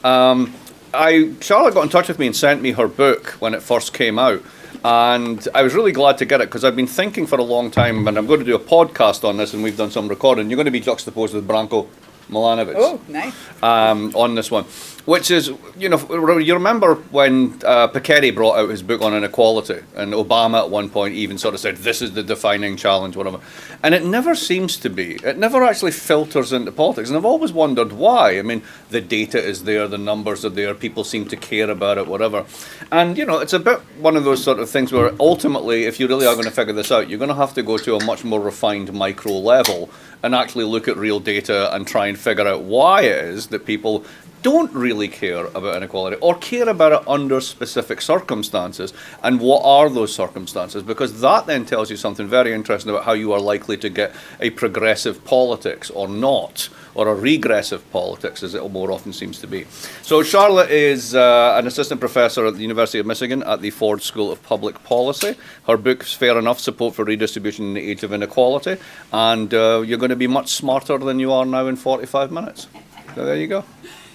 Charlotte got in touch with me and sent me her book when it first came out. And I was really glad to get it because I've been thinking for a long time, and I'm going to do a podcast on this, and we've done some recording. You're going to be juxtaposed with Branko Milanovic. Oh, nice. On this one, which is, you remember when Piketty brought out his book on inequality, and Obama at one point even sort of said, this is the defining challenge, whatever. And it never seems to be. It never actually filters into politics. And I've always wondered why. I mean, the data is there, the numbers are there, people seem to care about it, whatever. And, it's a bit one of those sort of things where ultimately, if you really are going to figure this out, you're going to have to go to a much more refined micro level and actually look at real data and try and figure out why it is that people don't really care about inequality or care about it under specific circumstances, and what are those circumstances, because that then tells you something very interesting about how you are likely to get a progressive politics or not, or a regressive politics, as it more often seems to be. So Charlotte is an assistant professor at the University of Michigan at the Ford School of Public Policy. Her book is Fair Enough: Support for Redistribution in the Age of Inequality, and you're going to be much smarter than you are now in 45 minutes. So there you go.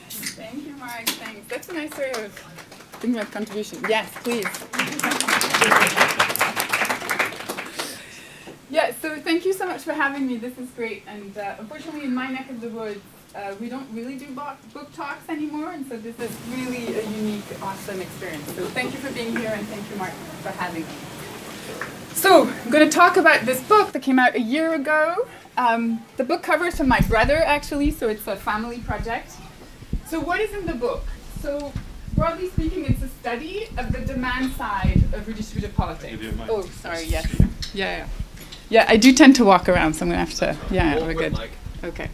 Thank you, Mark. Thanks. That's a nice way of thinking about contribution. Yes, please. Yeah, so thank you so much for having me. This is great. And unfortunately, in my neck of the woods, we don't really do book talks anymore. And so this is really a unique, awesome experience. So thank you for being here, and thank you, Mark, for having me. So I'm going to talk about this book that came out a year ago. The book cover is from my brother, actually, so it's a family project. So what is in the book? So broadly speaking, it's a study of the demand side of redistributive politics. Oh, sorry, yes. Yeah, I do tend to walk around, so I'm going to have to, we're good. Okay.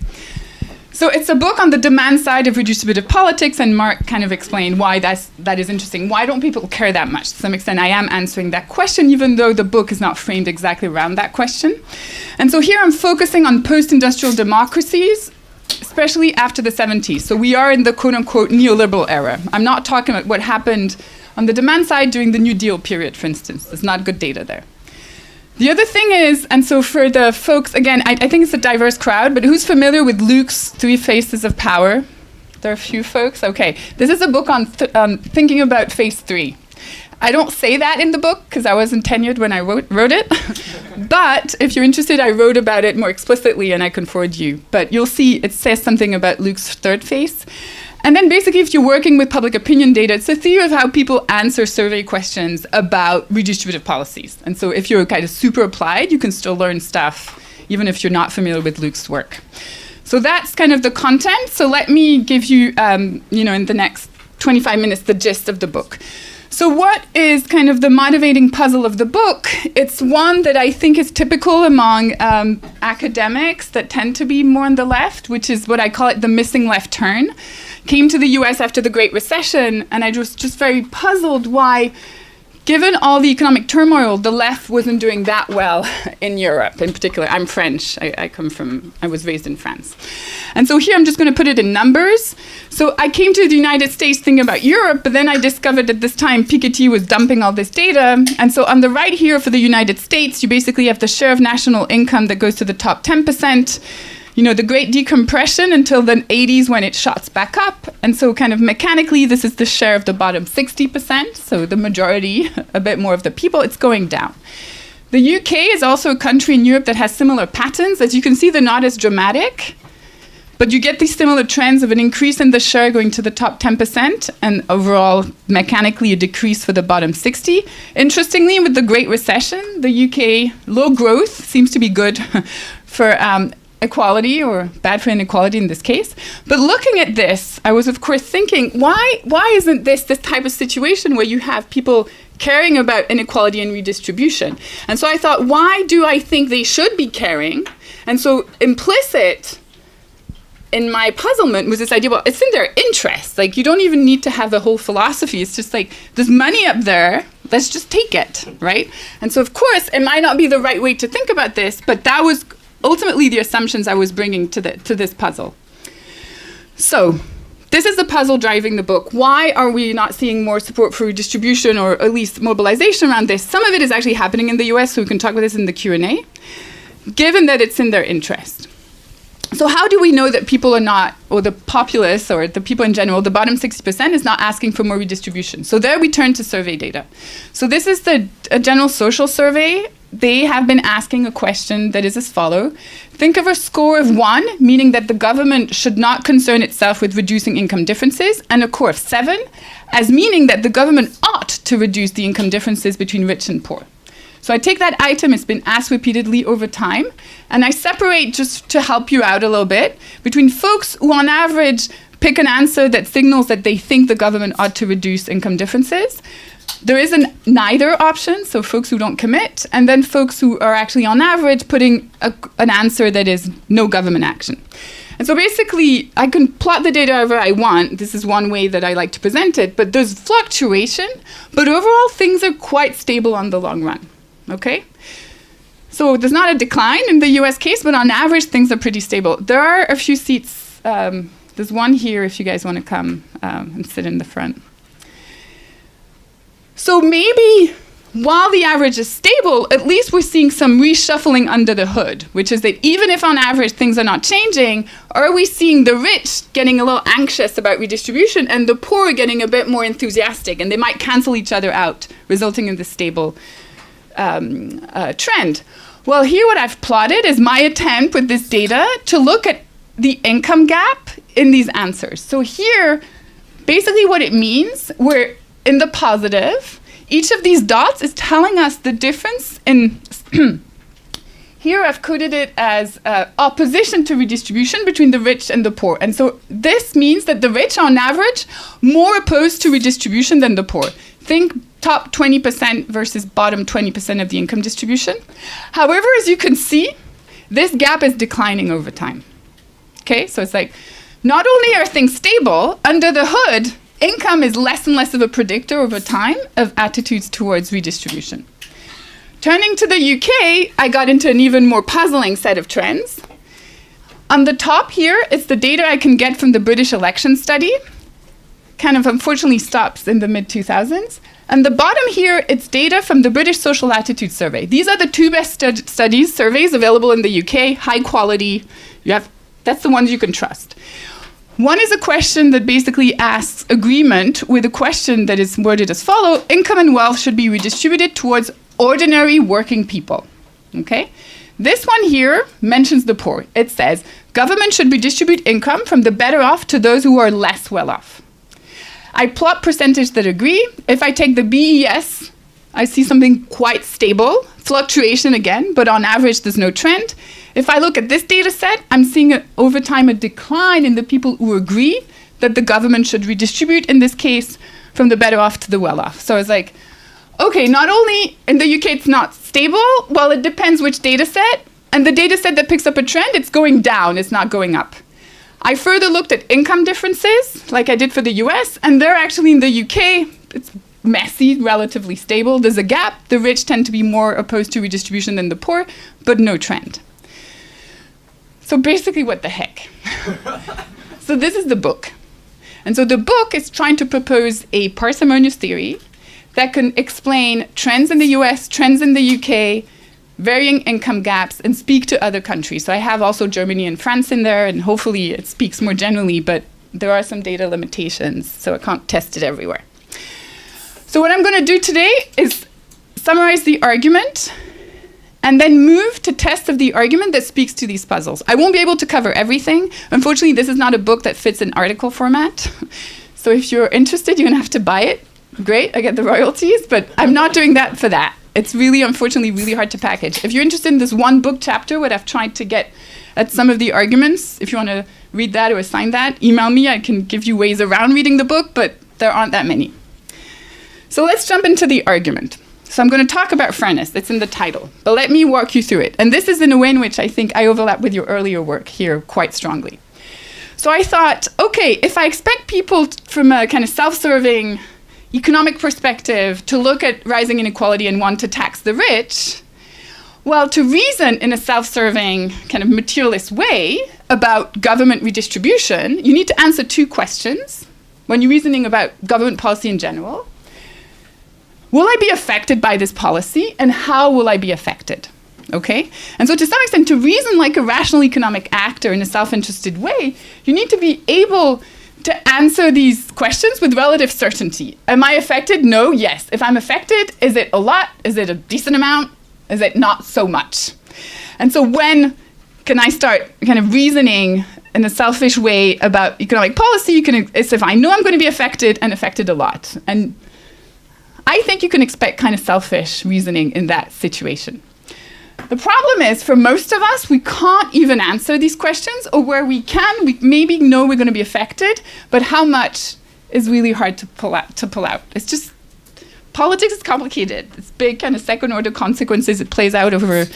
So it's a book on the demand side of redistributive politics, and Mark kind of explained why that is interesting. Why don't people care that much? To some extent, I am answering that question, even though the book is not framed exactly around that question. And so here I'm focusing on post-industrial democracies, especially after the 70s. So we are in the quote-unquote neoliberal era. I'm not talking about what happened on the demand side during the New Deal period, for instance. There's not good data there. The other thing is, and so for the folks, again, I think it's a diverse crowd, but who's familiar with Luke's Three Faces of Power? There are a few folks? Okay. This is a book on thinking about phase 3. I don't say that in the book because I wasn't tenured when I wrote it. But if you're interested, I wrote about it more explicitly and I can forward you. But you'll see it says something about Luke's third phase. And then basically, if you're working with public opinion data, it's a theory of how people answer survey questions about redistributive policies. And so if you're kind of super applied, you can still learn stuff, even if you're not familiar with Luke's work. So that's kind of the content. So let me give you, in the next 25 minutes, the gist of the book. So what is kind of the motivating puzzle of the book? It's one that I think is typical among academics that tend to be more on the left, which is what I call it the missing left turn. Came to the US after the Great Recession, and I was just very puzzled why, given all the economic turmoil, the left wasn't doing that well in Europe in particular. I'm French. I was raised in France. And so here I'm just going to put it in numbers. So I came to the United States thinking about Europe, but then I discovered at this time Piketty was dumping all this data. And so on the right here for the United States, you basically have the share of national income that goes to the top 10%. The great decompression until the 80s when it shots back up. And so kind of mechanically, this is the share of the bottom 60%. So the majority, a bit more of the people, it's going down. The UK is also a country in Europe that has similar patterns. As you can see, they're not as dramatic. But you get these similar trends of an increase in the share going to the top 10% and overall, mechanically, a decrease for the bottom 60. Interestingly, with the Great Recession, the UK low growth seems to be good for equality, or bad for inequality in this case. But looking at this, I was of course thinking, why isn't this type of situation where you have people caring about inequality and redistribution? And so I thought, why do I think they should be caring? And so implicit in my puzzlement was this idea, well, it's in their interest. Like, you don't even need to have the whole philosophy. It's just like, there's money up there, let's just take it, right? And so of course, it might not be the right way to think about this, but that was ultimately the assumptions I was bringing to this puzzle. So this is the puzzle driving the book. Why are we not seeing more support for redistribution, or at least mobilization around this? Some of it is actually happening in the US, so we can talk about this in the Q&A, given that it's in their interest. So how do we know that people are not, or the populace, or the people in general, the bottom 60% is not asking for more redistribution? So there we turn to survey data. So this is a general social survey. They have been asking a question that is as follows. Think of a score of 1, meaning that the government should not concern itself with reducing income differences, and a score of 7, as meaning that the government ought to reduce the income differences between rich and poor. So I take that item, it's been asked repeatedly over time, and I separate, just to help you out a little bit, between folks who on average pick an answer that signals that they think the government ought to reduce income differences. There is a neither option, so folks who don't commit, and then folks who are actually on average putting an answer that is no government action. And so basically, I can plot the data however I want. This is one way that I like to present it, but there's fluctuation, but overall things are quite stable on the long run. Okay? So there's not a decline in the US case, but on average, things are pretty stable. There are a few seats. There's one here if you guys want to come and sit in the front. So maybe while the average is stable, at least we're seeing some reshuffling under the hood, which is that even if on average things are not changing, are we seeing the rich getting a little anxious about redistribution and the poor getting a bit more enthusiastic, and they might cancel each other out, resulting in this stable trend. Well, here what I've plotted is my attempt with this data to look at the income gap in these answers. So here, basically what it means, we're in the positive. Each of these dots is telling us the difference in, here I've coded it as opposition to redistribution between the rich and the poor. And so this means that the rich, on average, more opposed to redistribution than the poor. Think top 20% versus bottom 20% of the income distribution. However, as you can see, this gap is declining over time. Okay, so it's like, not only are things stable, under the hood, income is less and less of a predictor over time of attitudes towards redistribution. Turning to the UK, I got into an even more puzzling set of trends. On the top here, it's the data I can get from the British election study. Kind of unfortunately stops in the mid-2000s. And the bottom here, it's data from the British Social Attitude Survey. These are the two best surveys available in the UK, high quality. That's the ones you can trust. One is a question that basically asks agreement with a question that is worded as follows: income and wealth should be redistributed towards ordinary working people. Okay? This one here mentions the poor. It says, government should redistribute income from the better off to those who are less well off. I plot percentage that agree. If I take the BES, I see something quite stable, fluctuation again, but on average there's no trend. If I look at this data set, I'm seeing over time a decline in the people who agree that the government should redistribute, in this case, from the better off to the well off. So it's like, okay, not only in the UK it's not stable, well, it depends which data set, and the data set that picks up a trend, it's going down, it's not going up. I further looked at income differences, like I did for the US, and they're actually in the UK, it's messy, relatively stable. There's a gap. The rich tend to be more opposed to redistribution than the poor, but no trend. So basically, what the heck? So this is the book. And so the book is trying to propose a parsimonious theory that can explain trends in the US, trends in the UK, varying income gaps, and speak to other countries. So I have also Germany and France in there, and hopefully it speaks more generally, but there are some data limitations, so I can't test it everywhere. So what I'm going to do today is summarize the argument and then move to tests of the argument that speaks to these puzzles. I won't be able to cover everything. Unfortunately, this is not a book that fits in article format. So if you're interested, you're going to have to buy it. Great, I get the royalties, but I'm not doing that for that. It's really, unfortunately, really hard to package. If you're interested in this one book chapter, what I've tried to get at some of the arguments, if you want to read that or assign that, email me. I can give you ways around reading the book, but there aren't that many. So let's jump into the argument. So I'm going to talk about fairness. It's in the title. But let me walk you through it. And this is in a way in which I think I overlap with your earlier work here quite strongly. So I thought, okay, if I expect people from a kind of self-serving economic perspective to look at rising inequality and want to tax the rich, well, to reason in a self-serving kind of materialist way about government redistribution, you need to answer two questions when you're reasoning about government policy in general. Will I be affected by this policy, and how will I be affected? okay? And so to some extent, to reason like a rational economic actor in a self-interested way, you need to be able to answer these questions with relative certainty. Am I affected? No, yes. If I'm affected, is it a lot? Is it a decent amount? Is it not so much? And so when can I start kind of reasoning in a selfish way about economic policy? It's if I know I'm going to be affected and affected a lot. And I think you can expect kind of selfish reasoning in that situation. The problem is, for most of us, we can't even answer these questions, or where we can, we maybe know we're going to be affected, but how much is really hard to pull out. It's just, politics is complicated. It's big kind of second-order consequences. It plays out over,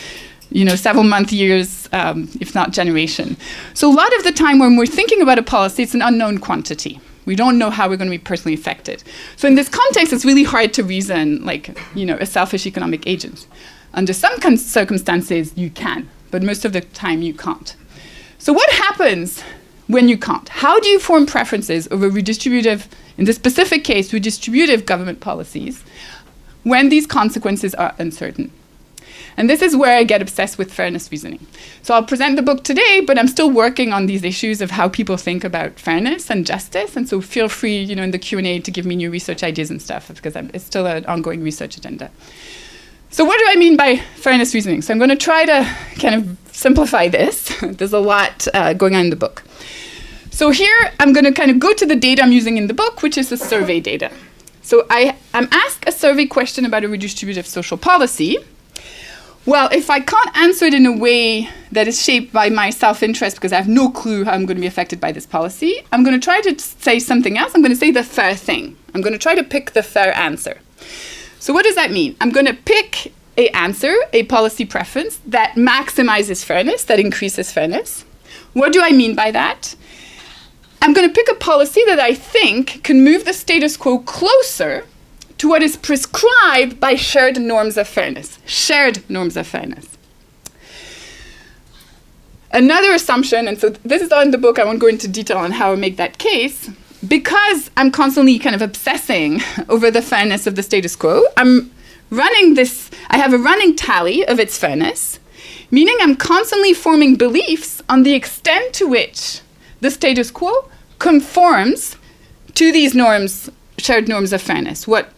several months, years, if not generation. So a lot of the time when we're thinking about a policy, it's an unknown quantity. We don't know how we're going to be personally affected. So in this context, it's really hard to reason like, a selfish economic agent. Under some circumstances, you can, but most of the time you can't. So what happens when you can't? How do you form preferences over redistributive, in this specific case, redistributive government policies, when these consequences are uncertain? And this is where I get obsessed with fairness reasoning. So I'll present the book today, but I'm still working on these issues of how people think about fairness and justice. And so feel free, in the Q&A to give me new research ideas and stuff, because it's still an ongoing research agenda. So what do I mean by fairness reasoning? So I'm going to try to kind of simplify this. There's a lot going on in the book. So here I'm going to kind of go to the data I'm using in the book, which is the survey data. So I'm asked a survey question about a redistributive social policy. Well, if I can't answer it in a way that is shaped by my self-interest because I have no clue how I'm going to be affected by this policy, I'm going to try to say something else. I'm going to say the fair thing. I'm going to try to pick the fair answer. So what does that mean? I'm going to pick an answer, a policy preference that maximizes fairness, that increases fairness. What do I mean by that? I'm going to pick a policy that I think can move the status quo closer to what is prescribed by shared norms of fairness. Shared norms of fairness. Another assumption, and so this is all in the book, I won't go into detail on how I make that case, because I'm constantly kind of obsessing over the fairness of the status quo, I have a running tally of its fairness, meaning I'm constantly forming beliefs on the extent to which the status quo conforms to these norms, shared norms of fairness, what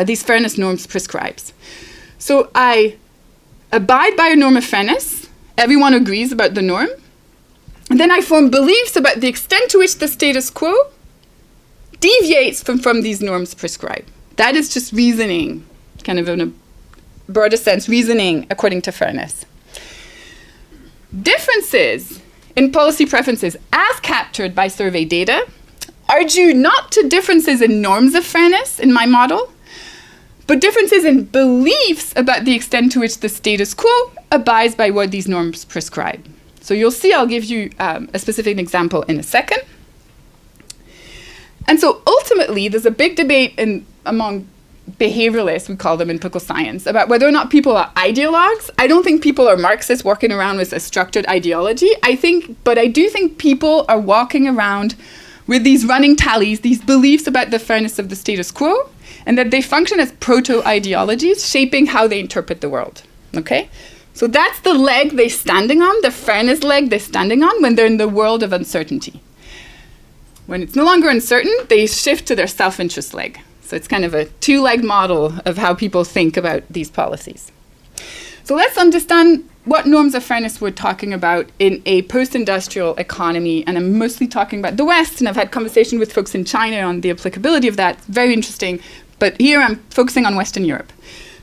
these fairness norms prescribes. So I abide by a norm of fairness, everyone agrees about the norm, and then I form beliefs about the extent to which the status quo deviates from these norms prescribed. That is just reasoning, kind of in a broader sense, reasoning according to fairness. Differences in policy preferences as captured by survey data are due not to differences in norms of fairness in my model, but differences in beliefs about the extent to which the status quo abides by what these norms prescribe. So you'll see, I'll give you a specific example in a second. And so ultimately, there's a big debate among behavioralists, we call them in political science, about whether or not people are ideologues. I don't think people are Marxists walking around with a structured ideology. But I do think people are walking around with these running tallies, these beliefs about the fairness of the status quo, and that they function as proto-ideologies, shaping how they interpret the world. Okay? So that's the leg they're standing on, the fairness leg they're standing on when they're in the world of uncertainty. When it's no longer uncertain, they shift to their self-interest leg. So it's kind of a two-leg model of how people think about these policies. So let's understand what norms of fairness we're talking about in a post-industrial economy, and I'm mostly talking about the West, and I've had conversation with folks in China on the applicability of that. It's very interesting, but here I'm focusing on Western Europe.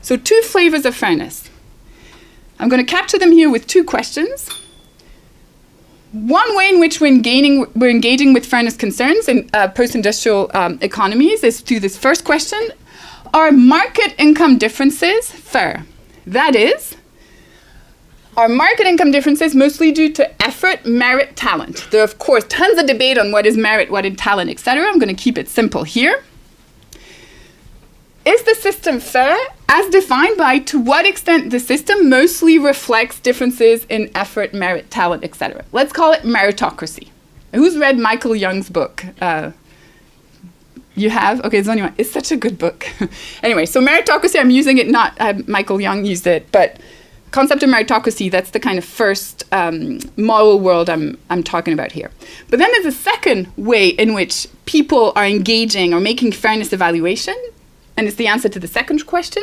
So two flavors of fairness. I'm going to capture them here with two questions. One way in which we're engaging with fairness concerns in post-industrial economies is through this first question: are market income differences fair? That is, are market income differences mostly due to effort, merit, talent? There are, of course, tons of debate on what is merit, what is talent, etc. I'm going to keep it simple here. Is the system fair as defined by to what extent the system mostly reflects differences in effort, merit, talent, etc.? Let's call it meritocracy. Who's read Michael Young's book? You have? Okay, there's only one. It's such a good book. Anyway, so meritocracy, I'm using it not, Michael Young used it, but concept of meritocracy, that's the kind of first moral world I'm talking about here. But then there's a second way in which people are engaging or making fairness evaluation, and it's the answer to the second question.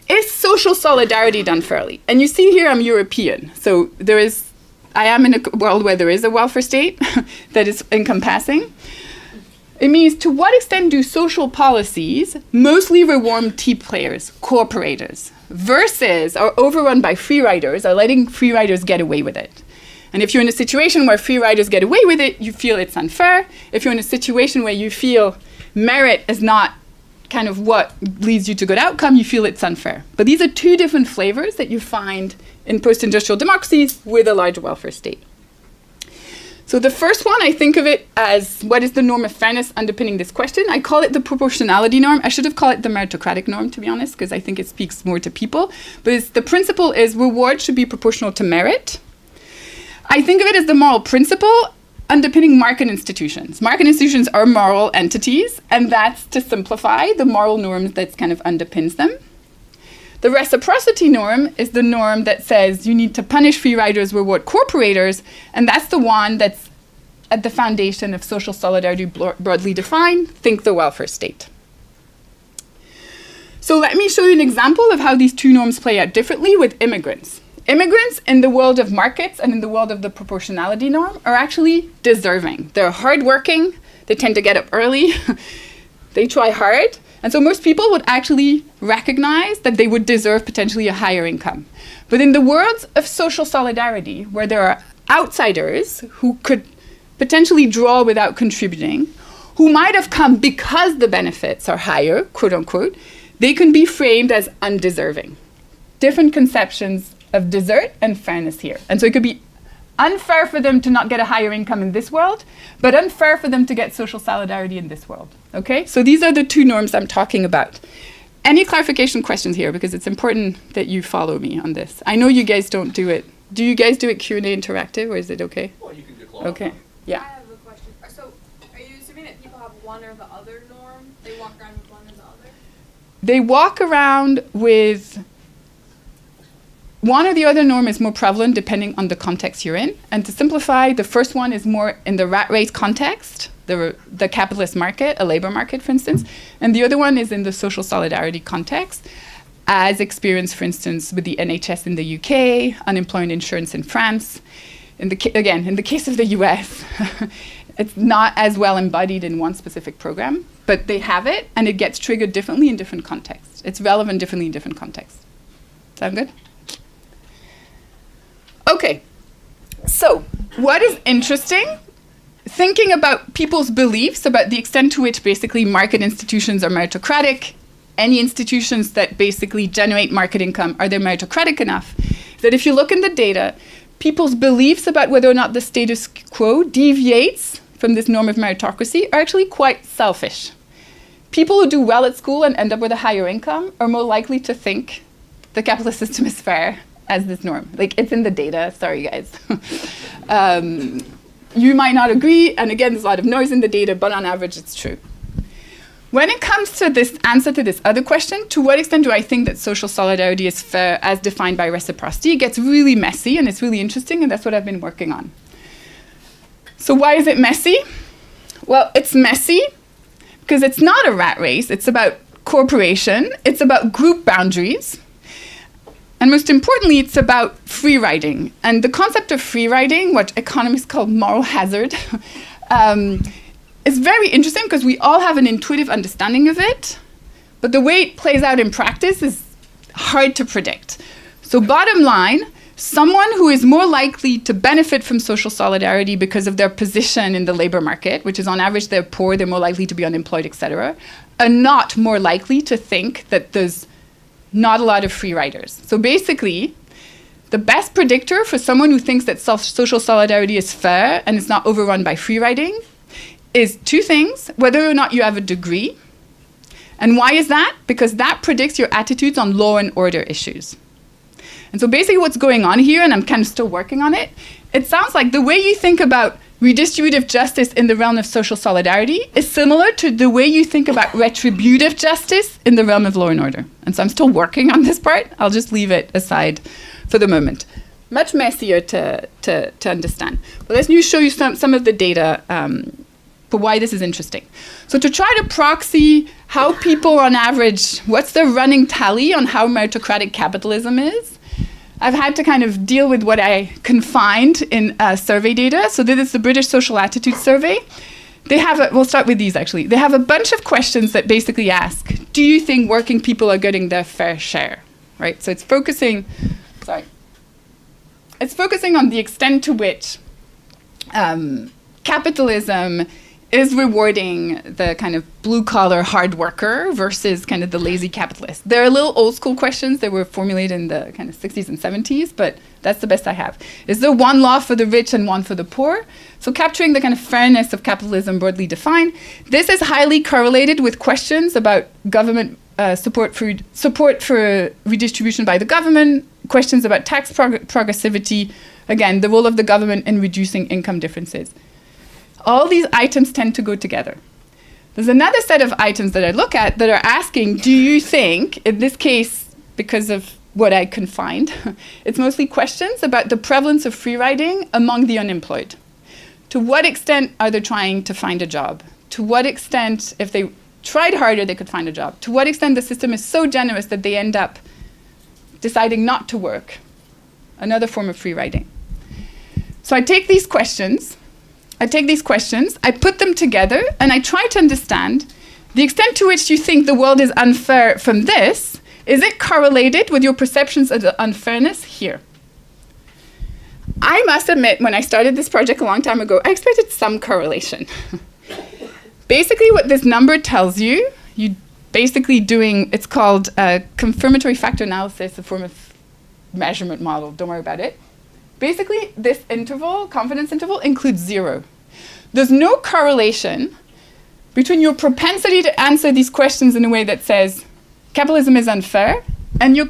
Is social solidarity done fairly? And you see here I'm European, so I am in a world where there is a welfare state that is encompassing. It means, to what extent do social policies mostly reward team players, cooperators, versus are overrun by free riders, are letting free riders get away with it? And if you're in a situation where free riders get away with it, you feel it's unfair. If you're in a situation where you feel merit is not kind of what leads you to good outcome, you feel it's unfair. But these are two different flavors that you find in post-industrial democracies with a large welfare state. So the first one, I think of it as what is the norm of fairness underpinning this question. I call it the proportionality norm. I should have called it the meritocratic norm, to be honest, because I think it speaks more to people. But the principle is reward should be proportional to merit. I think of it as the moral principle underpinning market institutions. Market institutions are moral entities, and that's, to simplify, the moral norms that kind of underpins them. The reciprocity norm is the norm that says you need to punish free riders, reward cooperators, and that's the one that's at the foundation of social solidarity broadly defined. Think the welfare state. So let me show you an example of how these two norms play out differently with immigrants. Immigrants in the world of markets and in the world of the proportionality norm are actually deserving. They're hardworking, they tend to get up early, they try hard. And so most people would actually recognize that they would deserve potentially a higher income. But in the world of social solidarity, where there are outsiders who could potentially draw without contributing, who might have come because the benefits are higher, quote unquote, they can be framed as undeserving. Different conceptions of desert and fairness here. And so it could be unfair for them to not get a higher income in this world, but unfair for them to get social solidarity in this world. Okay? So these are the two norms I'm talking about. Any clarification questions here? Because it's important that you follow me on this. I know you guys don't do it. Do you guys do it Q&A interactive, or is it okay? Well, you can do okay. Yeah. I have a question. So are you assuming that people have one or the other norm? They walk around with one or the other? They walk around with one or the other norm is more prevalent depending on the context you're in. And to simplify, the first one is more in the rat race context, the capitalist market, a labor market, for instance. And the other one is in the social solidarity context, as experienced, for instance, with the NHS in the UK, unemployment insurance in France. Again, in the case of the US, it's not as well embodied in one specific program, but they have it, and it gets triggered differently in different contexts. It's relevant differently in different contexts. Sound good? Okay, so what is interesting? Thinking about people's beliefs about the extent to which basically market institutions are meritocratic, any institutions that basically generate market income, are they meritocratic enough? That if you look in the data, people's beliefs about whether or not the status quo deviates from this norm of meritocracy are actually quite selfish. People who do well at school and end up with a higher income are more likely to think the capitalist system is fair as this norm. Like, it's in the data, sorry guys. You might not agree, and again, there's a lot of noise in the data, but on average, it's true. When it comes to this answer to this other question, to what extent do I think that social solidarity is fair as defined by reciprocity? It gets really messy, and it's really interesting, and that's what I've been working on. So why is it messy? Well, it's messy because it's not a rat race. It's about cooperation. It's about group boundaries. And most importantly, it's about free riding. And the concept of free riding, what economists call moral hazard, is very interesting because we all have an intuitive understanding of it, but the way it plays out in practice is hard to predict. So bottom line, someone who is more likely to benefit from social solidarity because of their position in the labor market, which is on average they're poor, they're more likely to be unemployed, etc., are not more likely to think that there's not a lot of free riders. So basically, the best predictor for someone who thinks that social solidarity is fair and it's not overrun by free riding is two things: whether or not you have a degree. And why is that? Because that predicts your attitudes on law and order issues. And so basically what's going on here, and I'm kind of still working on it, it sounds like the way you think about redistributive justice in the realm of social solidarity is similar to the way you think about retributive justice in the realm of law and order. And so I'm still working on this part. I'll just leave it aside for the moment. Much messier to understand. But let me show you some of the data for why this is interesting. So to try to proxy how people on average, what's the running tally on how meritocratic capitalism is, I've had to kind of deal with what I can find in survey data. So this is the British Social Attitude Survey. They have we'll start with these actually. They have a bunch of questions that basically ask, do you think working people are getting their fair share, right? So it's focusing on the extent to which capitalism is rewarding the kind of blue-collar hard worker versus kind of the lazy capitalist. They're a little old-school questions. They were formulated in the kind of 60s and 70s, but that's the best I have. Is there one law for the rich and one for the poor? So capturing the kind of fairness of capitalism broadly defined. This is highly correlated with questions about government support for redistribution by the government, questions about tax progressivity, again, the role of the government in reducing income differences. All these items tend to go together. There's another set of items that I look at that are asking, do you think, in this case, because of what I can find, it's mostly questions about the prevalence of free riding among the unemployed. To what extent are they trying to find a job? To what extent, if they tried harder, they could find a job? To what extent the system is so generous that they end up deciding not to work? Another form of free riding. So I take these questions, I put them together, and I try to understand the extent to which you think the world is unfair from this. Is it correlated with your perceptions of the unfairness here? I must admit, when I started this project a long time ago, I expected some correlation. Basically, what this number tells you, it's called a confirmatory factor analysis, a form of measurement model. Don't worry about it. Basically, this interval, confidence interval, includes 0. There's no correlation between your propensity to answer these questions in a way that says capitalism is unfair and your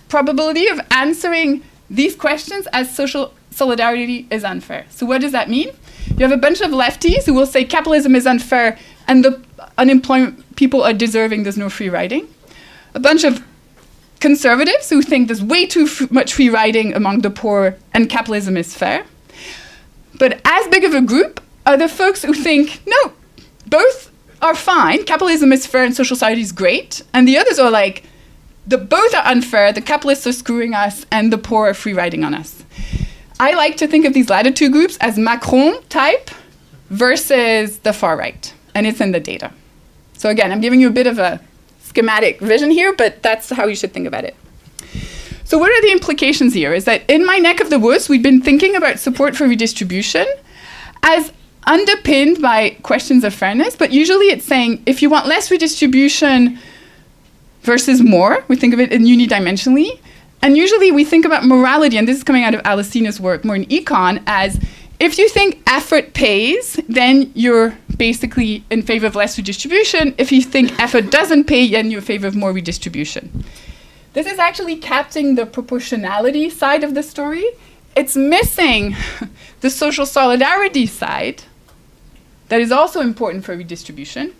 probability of answering these questions as social solidarity is unfair. So what does that mean? You have a bunch of lefties who will say capitalism is unfair and the unemployed people are deserving, there's no free riding. A bunch of conservatives who think there's way too much free riding among the poor and capitalism is fair. But as big of a group are the folks who think, no, both are fine, capitalism is fair and social society is great, and the others are like, both are unfair, the capitalists are screwing us and the poor are free riding on us. I like to think of these latter two groups as Macron type versus the far right, and it's in the data. So again, I'm giving you a bit of a schematic vision here, but that's how you should think about it. So what are the implications here? Is that in my neck of the woods, we've been thinking about support for redistribution as underpinned by questions of fairness, but usually it's saying if you want less redistribution versus more, we think of it in unidimensionally, and usually we think about morality, and this is coming out of Alessina's work more in econ, as if you think effort pays, then you're basically in favor of less redistribution. If you think effort doesn't pay, then you're in favor of more redistribution. This is actually capturing the proportionality side of the story. It's missing the social solidarity side that is also important for redistribution.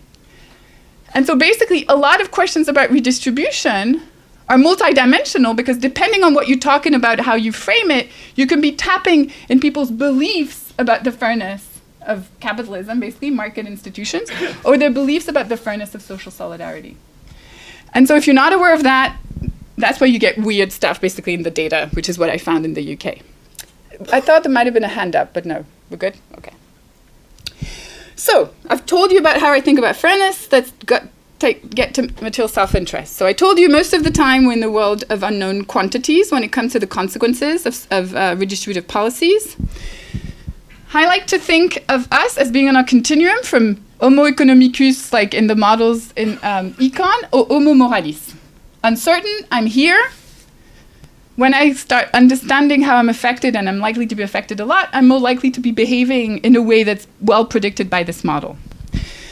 And so basically, a lot of questions about redistribution are multidimensional because depending on what you're talking about, how you frame it, you can be tapping in people's beliefs about the fairness of capitalism, basically market institutions, or their beliefs about the fairness of social solidarity. And so if you're not aware of that, that's where you get weird stuff basically in the data, which is what I found in the UK. I thought there might have been a hand up, but no, we're good? Okay. So I've told you about how I think about fairness. Let's get to material self-interest. So I told you most of the time we're in the world of unknown quantities when it comes to the consequences of redistributive policies. I like to think of us as being on a continuum from homo economicus, like in the models in econ, or homo moralis. Uncertain, I'm here. When I start understanding how I'm affected, and I'm likely to be affected a lot, I'm more likely to be behaving in a way that's well predicted by this model.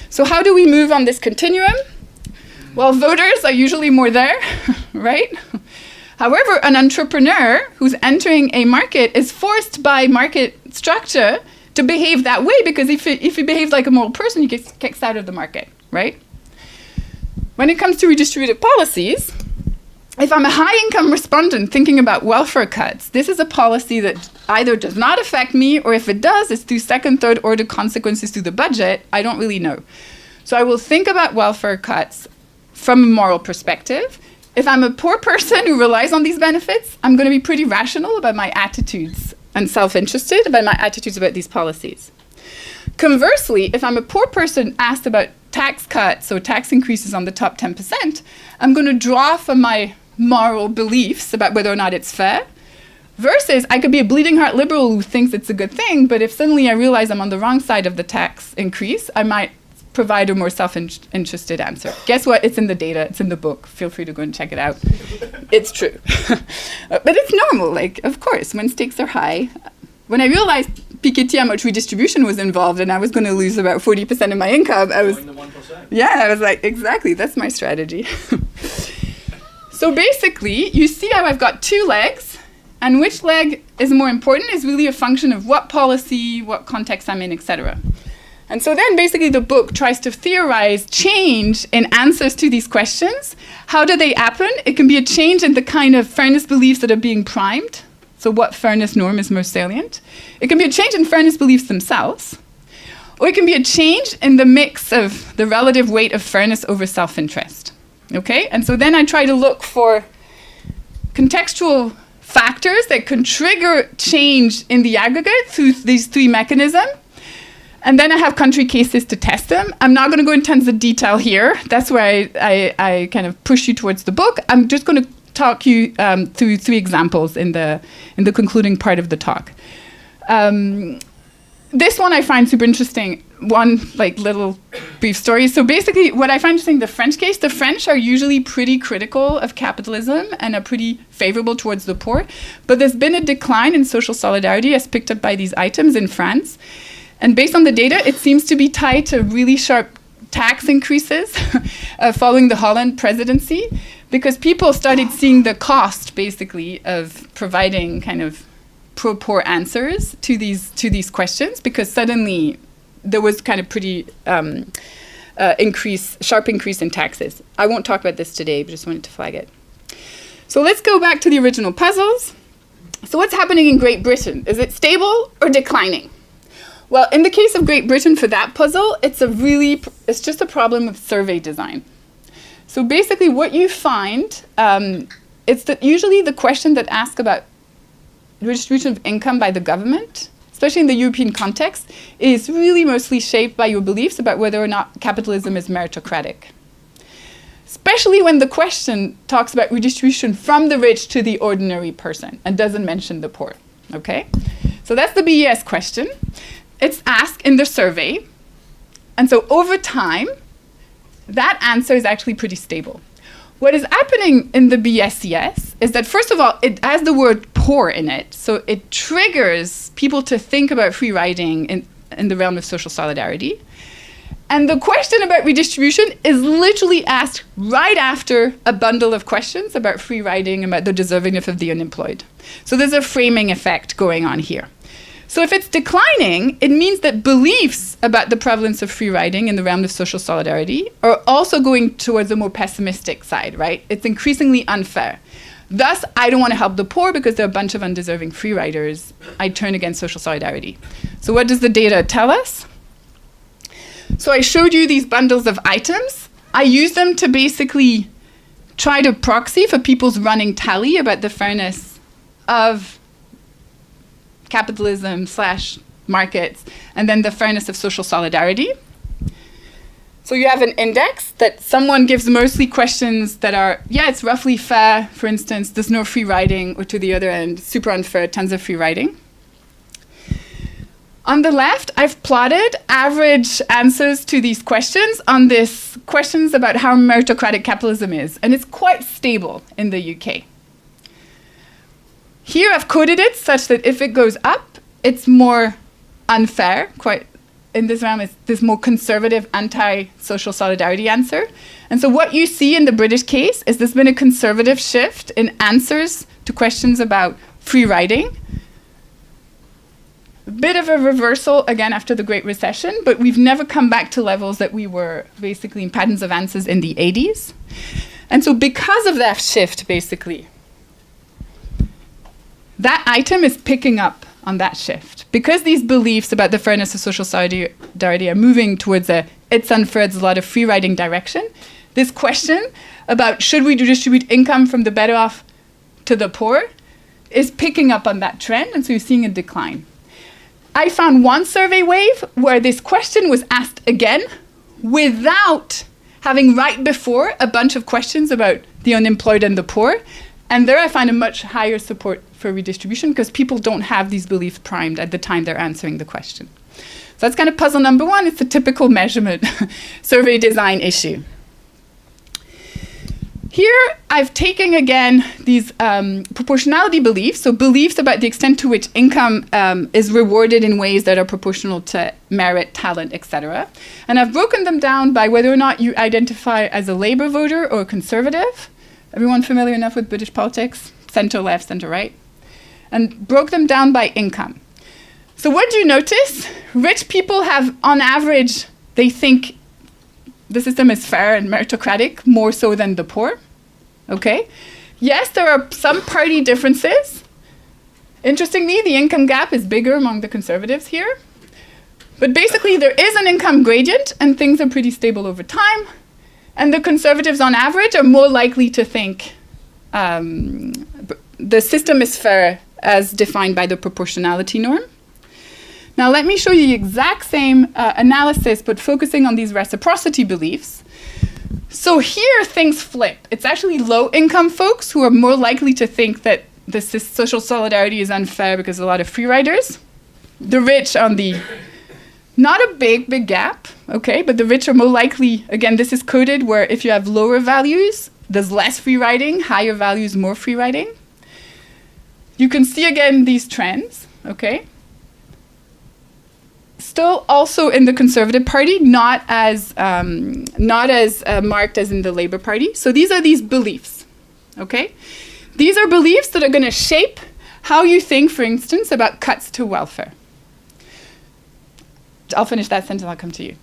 So how do we move on this continuum? Well, voters are usually more there, right? However, an entrepreneur who's entering a market is forced by market structure to behave that way, because if he behaves like a moral person, he gets kicked out of the market, right? When it comes to redistributive policies, if I'm a high-income respondent thinking about welfare cuts, this is a policy that either does not affect me, or if it does, it's through second, third order consequences through the budget. I don't really know. So I will think about welfare cuts from a moral perspective. If I'm a poor person who relies on these benefits, I'm going to be pretty rational about my attitudes and self-interested about my attitudes about these policies. Conversely, if I'm a poor person asked about tax cuts or tax increases on the top 10%, I'm going to draw from my moral beliefs about whether or not it's fair, versus I could be a bleeding heart liberal who thinks it's a good thing, but if suddenly I realize I'm on the wrong side of the tax increase, I might provide a more self-interested answer. Guess what? It's in the data. It's in the book. Feel free to go and check it out. It's true. But it's normal. Like, of course, when stakes are high. When I realized Piketty, how much redistribution was involved, and I was going to lose about 40% of my income, I was... Going the 1%. Yeah, I was like, exactly. That's my strategy. So basically, you see how I've got two legs, and which leg is more important is really a function of what policy, what context I'm in, etc. And so then basically the book tries to theorize change in answers to these questions. How do they happen? It can be a change in the kind of fairness beliefs that are being primed. So what fairness norm is most salient? It can be a change in fairness beliefs themselves, or it can be a change in the mix of the relative weight of fairness over self-interest. Okay? And so then I try to look for contextual factors that can trigger change in the aggregate through these three mechanisms. And then I have country cases to test them. I'm not going to go in tons of detail here. That's where I kind of push you towards the book. I'm just going to talk you through three examples in the concluding part of the talk. This one I find super interesting. One like little brief story. So basically what I find interesting, the French case, the French are usually pretty critical of capitalism and are pretty favorable towards the poor. But there's been a decline in social solidarity as picked up by these items in France. And based on the data, it seems to be tied to really sharp tax increases following the Holland presidency, because people started seeing the cost, basically, of providing kind of pro-poor answers to these questions, because suddenly there was kind of pretty sharp increase in taxes. I won't talk about this today, but just wanted to flag it. So let's go back to the original puzzles. So what's happening in Great Britain? Is it stable or declining? Well, in the case of Great Britain for that puzzle, it's just a problem of survey design. So basically what you find, it's that usually the question that asks about redistribution of income by the government, especially in the European context, is really mostly shaped by your beliefs about whether or not capitalism is meritocratic. Especially when the question talks about redistribution from the rich to the ordinary person and doesn't mention the poor, okay? So that's the BES question. It's asked in the survey, and so over time, that answer is actually pretty stable. What is happening in the BSES is that, first of all, it has the word poor in it, so it triggers people to think about free riding in the realm of social solidarity. And the question about redistribution is literally asked right after a bundle of questions about free riding, about the deservingness of the unemployed. So there's a framing effect going on here. So if it's declining, it means that beliefs about the prevalence of free riding in the realm of social solidarity are also going towards a more pessimistic side, right? It's increasingly unfair. Thus, I don't want to help the poor because there are a bunch of undeserving free riders. I turn against social solidarity. So what does the data tell us? So I showed you these bundles of items. I use them to basically try to proxy for people's running tally about the fairness of capitalism / markets, and then the fairness of social solidarity. So you have an index that someone gives mostly questions that are, yeah, it's roughly fair, for instance, there's no free riding, or to the other end, super unfair, tons of free riding. On the left, I've plotted average answers to these questions on this questions about how meritocratic capitalism is, and it's quite stable in the UK. Here I've coded it such that if it goes up, it's more unfair. Quite in this realm, it's this more conservative anti-social solidarity answer. And so what you see in the British case is there's been a conservative shift in answers to questions about free riding. A bit of a reversal again after the Great Recession, but we've never come back to levels that we were basically in patterns of answers in the 80s. And so because of that shift, basically, that item is picking up on that shift. Because these beliefs about the fairness of social solidarity are moving towards a it's unfair, there's a lot of free riding direction, this question about should we redistribute income from the better off to the poor is picking up on that trend, and so you're seeing a decline. I found one survey wave where this question was asked again without having right before a bunch of questions about the unemployed and the poor. And there I find a much higher support for redistribution because people don't have these beliefs primed at the time they're answering the question. So that's kind of puzzle number one. It's a typical measurement survey design issue. Here, I've taken, again, these proportionality beliefs, so beliefs about the extent to which income is rewarded in ways that are proportional to merit, talent, etc. And I've broken them down by whether or not you identify as a Labour voter or a Conservative. Everyone familiar enough with British politics? Centre left, centre right. And broke them down by income. So what do you notice? Rich people have, on average, they think the system is fair and meritocratic, more so than the poor. Okay? Yes, there are some party differences. Interestingly, the income gap is bigger among the Conservatives here. But basically, there is an income gradient, and things are pretty stable over time. And the Conservatives, on average, are more likely to think the system is fair as defined by the proportionality norm. Now, let me show you the exact same analysis, but focusing on these reciprocity beliefs. So here, things flip. It's actually low-income folks who are more likely to think that this social solidarity is unfair because of a lot of free riders. The rich on the, not a big gap, okay, but the rich are more likely, again, this is coded where if you have lower values, there's less free riding, higher values, more free riding. You can see again these trends, okay? Still also in the Conservative Party, not as marked as in the Labour Party. So these are these beliefs, okay? These are beliefs that are going to shape how you think, for instance, about cuts to welfare. I'll finish that sentence, I'll come to you.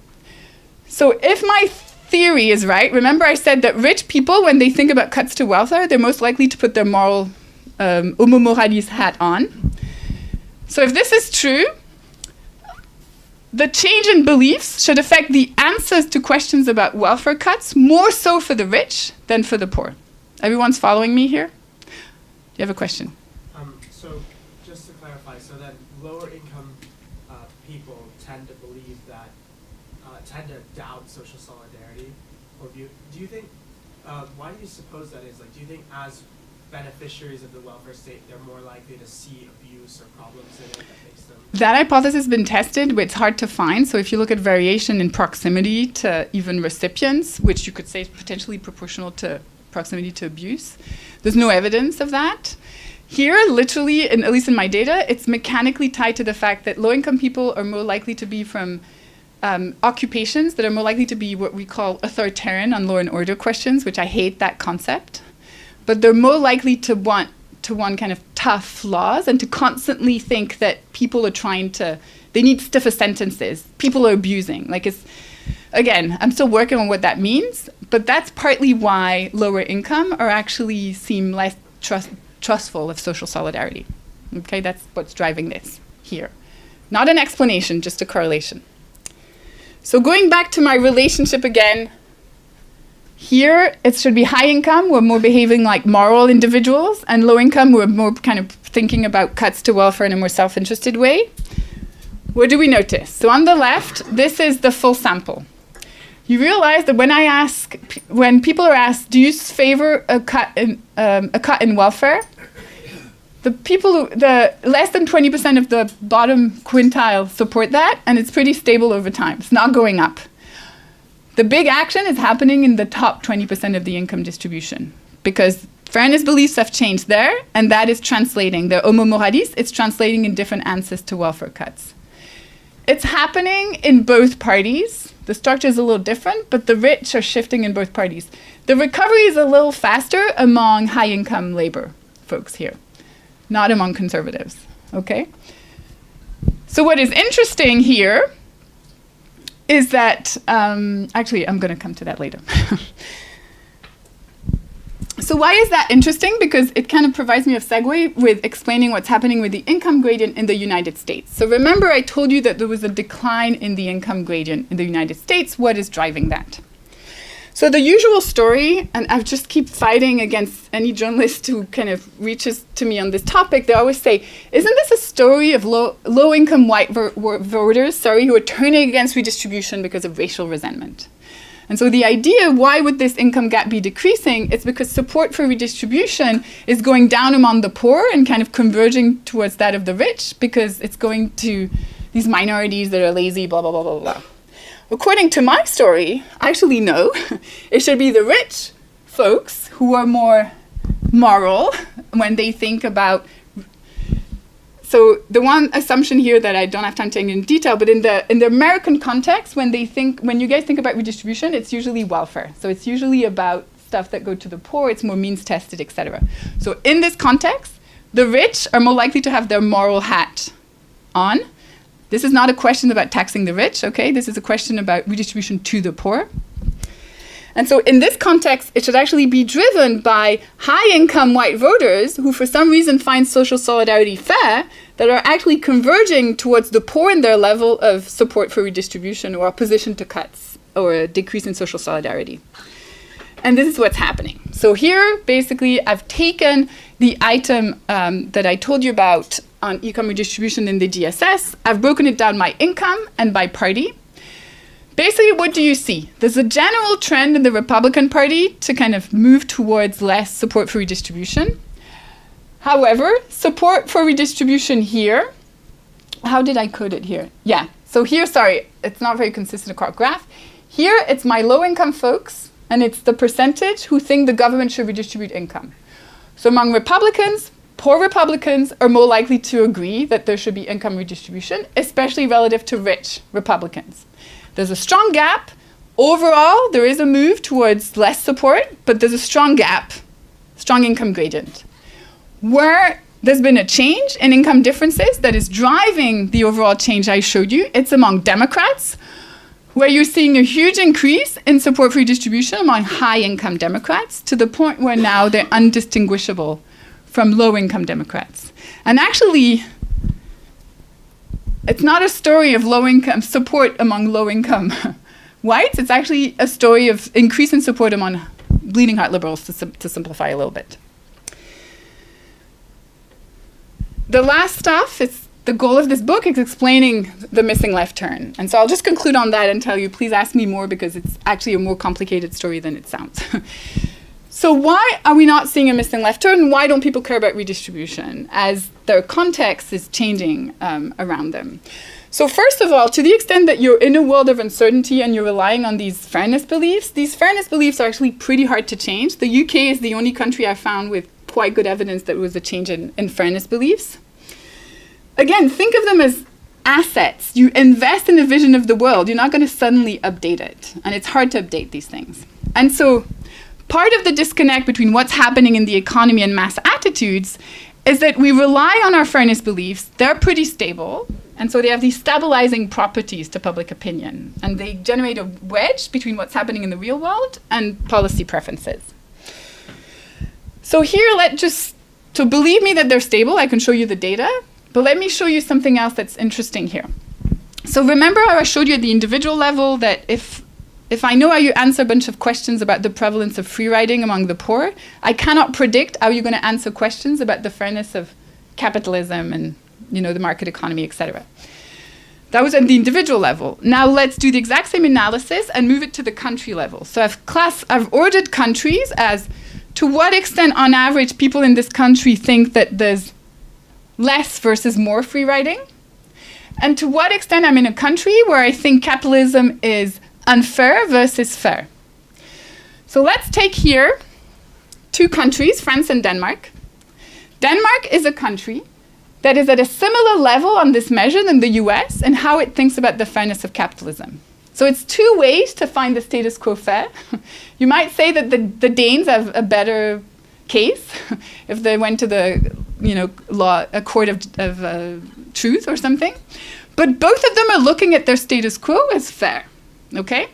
So if my theory is right, remember I said that rich people, when they think about cuts to welfare, they're most likely to put their moral homo moralis hat on. So if this is true, the change in beliefs should affect the answers to questions about welfare cuts more so for the rich than for the poor. Everyone's following me here? Do you have a question? So just to clarify, so then lower income people tend to believe that, tend to doubt social solidarity or view. Do you think, why do you suppose that is? Like, do you think as beneficiaries of the welfare state, they're more likely to see abuse or problems in it that makes them... That hypothesis has been tested, but it's hard to find. So if you look at variation in proximity to even recipients, which you could say is potentially proportional to proximity to abuse, there's no evidence of that. Here, literally, at least in my data, it's mechanically tied to the fact that low-income people are more likely to be from occupations that are more likely to be what we call authoritarian on law and order questions, which I hate that concept. But they're more likely to want kind of tough laws and to constantly think that people are trying to, they need stiffer sentences. People are abusing. Like it's, again, I'm still working on what that means, but that's partly why lower income are actually seem less trustful of social solidarity. Okay, that's what's driving this here. Not an explanation, just a correlation. So going back to my relationship again, here, it should be high income, we're more behaving like moral individuals, and low income, we're more kind of thinking about cuts to welfare in a more self-interested way. What do we notice? So on the left, this is the full sample. You realize that when people are asked, do you favor a cut in welfare? The less than 20% of the bottom quintile support that, and it's pretty stable over time. It's not going up. The big action is happening in the top 20% of the income distribution because fairness beliefs have changed there, and that is translating. The homo moralis, it's translating in different answers to welfare cuts. It's happening in both parties. The structure is a little different, but the rich are shifting in both parties. The recovery is a little faster among high-income labor folks here, not among conservatives, okay? So what is interesting here is that, actually, I'm going to come to that later. So why is that interesting? Because it kind of provides me a segue with explaining what's happening with the income gradient in the United States. So remember I told you that there was a decline in the income gradient in the United States. What is driving that? So the usual story, and I just keep fighting against any journalist who kind of reaches to me on this topic, they always say, isn't this a story of low-income white voters, who are turning against redistribution because of racial resentment? And so the idea, why would this income gap be decreasing? It's because support for redistribution is going down among the poor and kind of converging towards that of the rich, because it's going to these minorities that are lazy, blah, blah, blah, blah, blah. According to my story, actually no, it should be the rich folks who are more moral when they think about. So the one assumption here that I don't have time to take in detail, but in the American context, when you guys think about redistribution, it's usually welfare. So it's usually about stuff that go to the poor, it's more means tested, etc. So in this context, the rich are more likely to have their moral hat on. This is not a question about taxing the rich, okay? This is a question about redistribution to the poor. And so in this context, it should actually be driven by high-income white voters who for some reason find social solidarity fair, that are actually converging towards the poor in their level of support for redistribution or opposition to cuts or a decrease in social solidarity. And this is what's happening. So here, basically, I've taken the item that I told you about on income redistribution in the DSS. I've broken it down by income and by party. Basically, what do you see? There's a general trend in the Republican Party to kind of move towards less support for redistribution. However, support for redistribution here, how did I code it here? Yeah, so here, sorry, it's not very consistent across graph. Here, it's my low-income folks, and it's the percentage who think the government should redistribute income. So among Republicans, poor Republicans are more likely to agree that there should be income redistribution, especially relative to rich Republicans. There's a strong gap. Overall, there is a move towards less support, but there's a strong gap, strong income gradient. Where there's been a change in income differences that is driving the overall change I showed you, it's among Democrats, where you're seeing a huge increase in support for redistribution among high-income Democrats, to the point where now they're undistinguishable from low-income Democrats. And actually, it's not a story of low-income support among low-income whites. It's actually a story of increase in support among bleeding heart liberals, to simplify a little bit. The last stuff, the goal of this book is explaining the missing left turn. And so I'll just conclude on that and tell you, please ask me more, because it's actually a more complicated story than it sounds. So why are we not seeing a missing left turn? Why don't people care about redistribution as their context is changing around them? So first of all, to the extent that you're in a world of uncertainty and you're relying on these fairness beliefs are actually pretty hard to change. The UK is the only country I found with quite good evidence that there was a change in fairness beliefs. Again, think of them as assets. You invest in a vision of the world. You're not going to suddenly update it. And it's hard to update these things. And so part of the disconnect between what's happening in the economy and mass attitudes is that we rely on our fairness beliefs. They're pretty stable. And so they have these stabilizing properties to public opinion. And they generate a wedge between what's happening in the real world and policy preferences. So here, to believe me that they're stable, I can show you the data. But let me show you something else that's interesting here. So remember how I showed you at the individual level that if I know how you answer a bunch of questions about the prevalence of free riding among the poor, I cannot predict how you're going to answer questions about the fairness of capitalism and the market economy, etc. That was at the individual level. Now let's do the exact same analysis and move it to the country level. So I've ordered countries as to what extent on average people in this country think that there's less versus more free riding, and to what extent I'm in a country where I think capitalism is unfair versus fair. So let's take here two countries, France and Denmark. Denmark is a country that is at a similar level on this measure than the US and how it thinks about the fairness of capitalism. So it's two ways to find the status quo fair. You might say that the Danes have a better case if they went to the a court of truth or something. But both of them are looking at their status quo as fair, okay?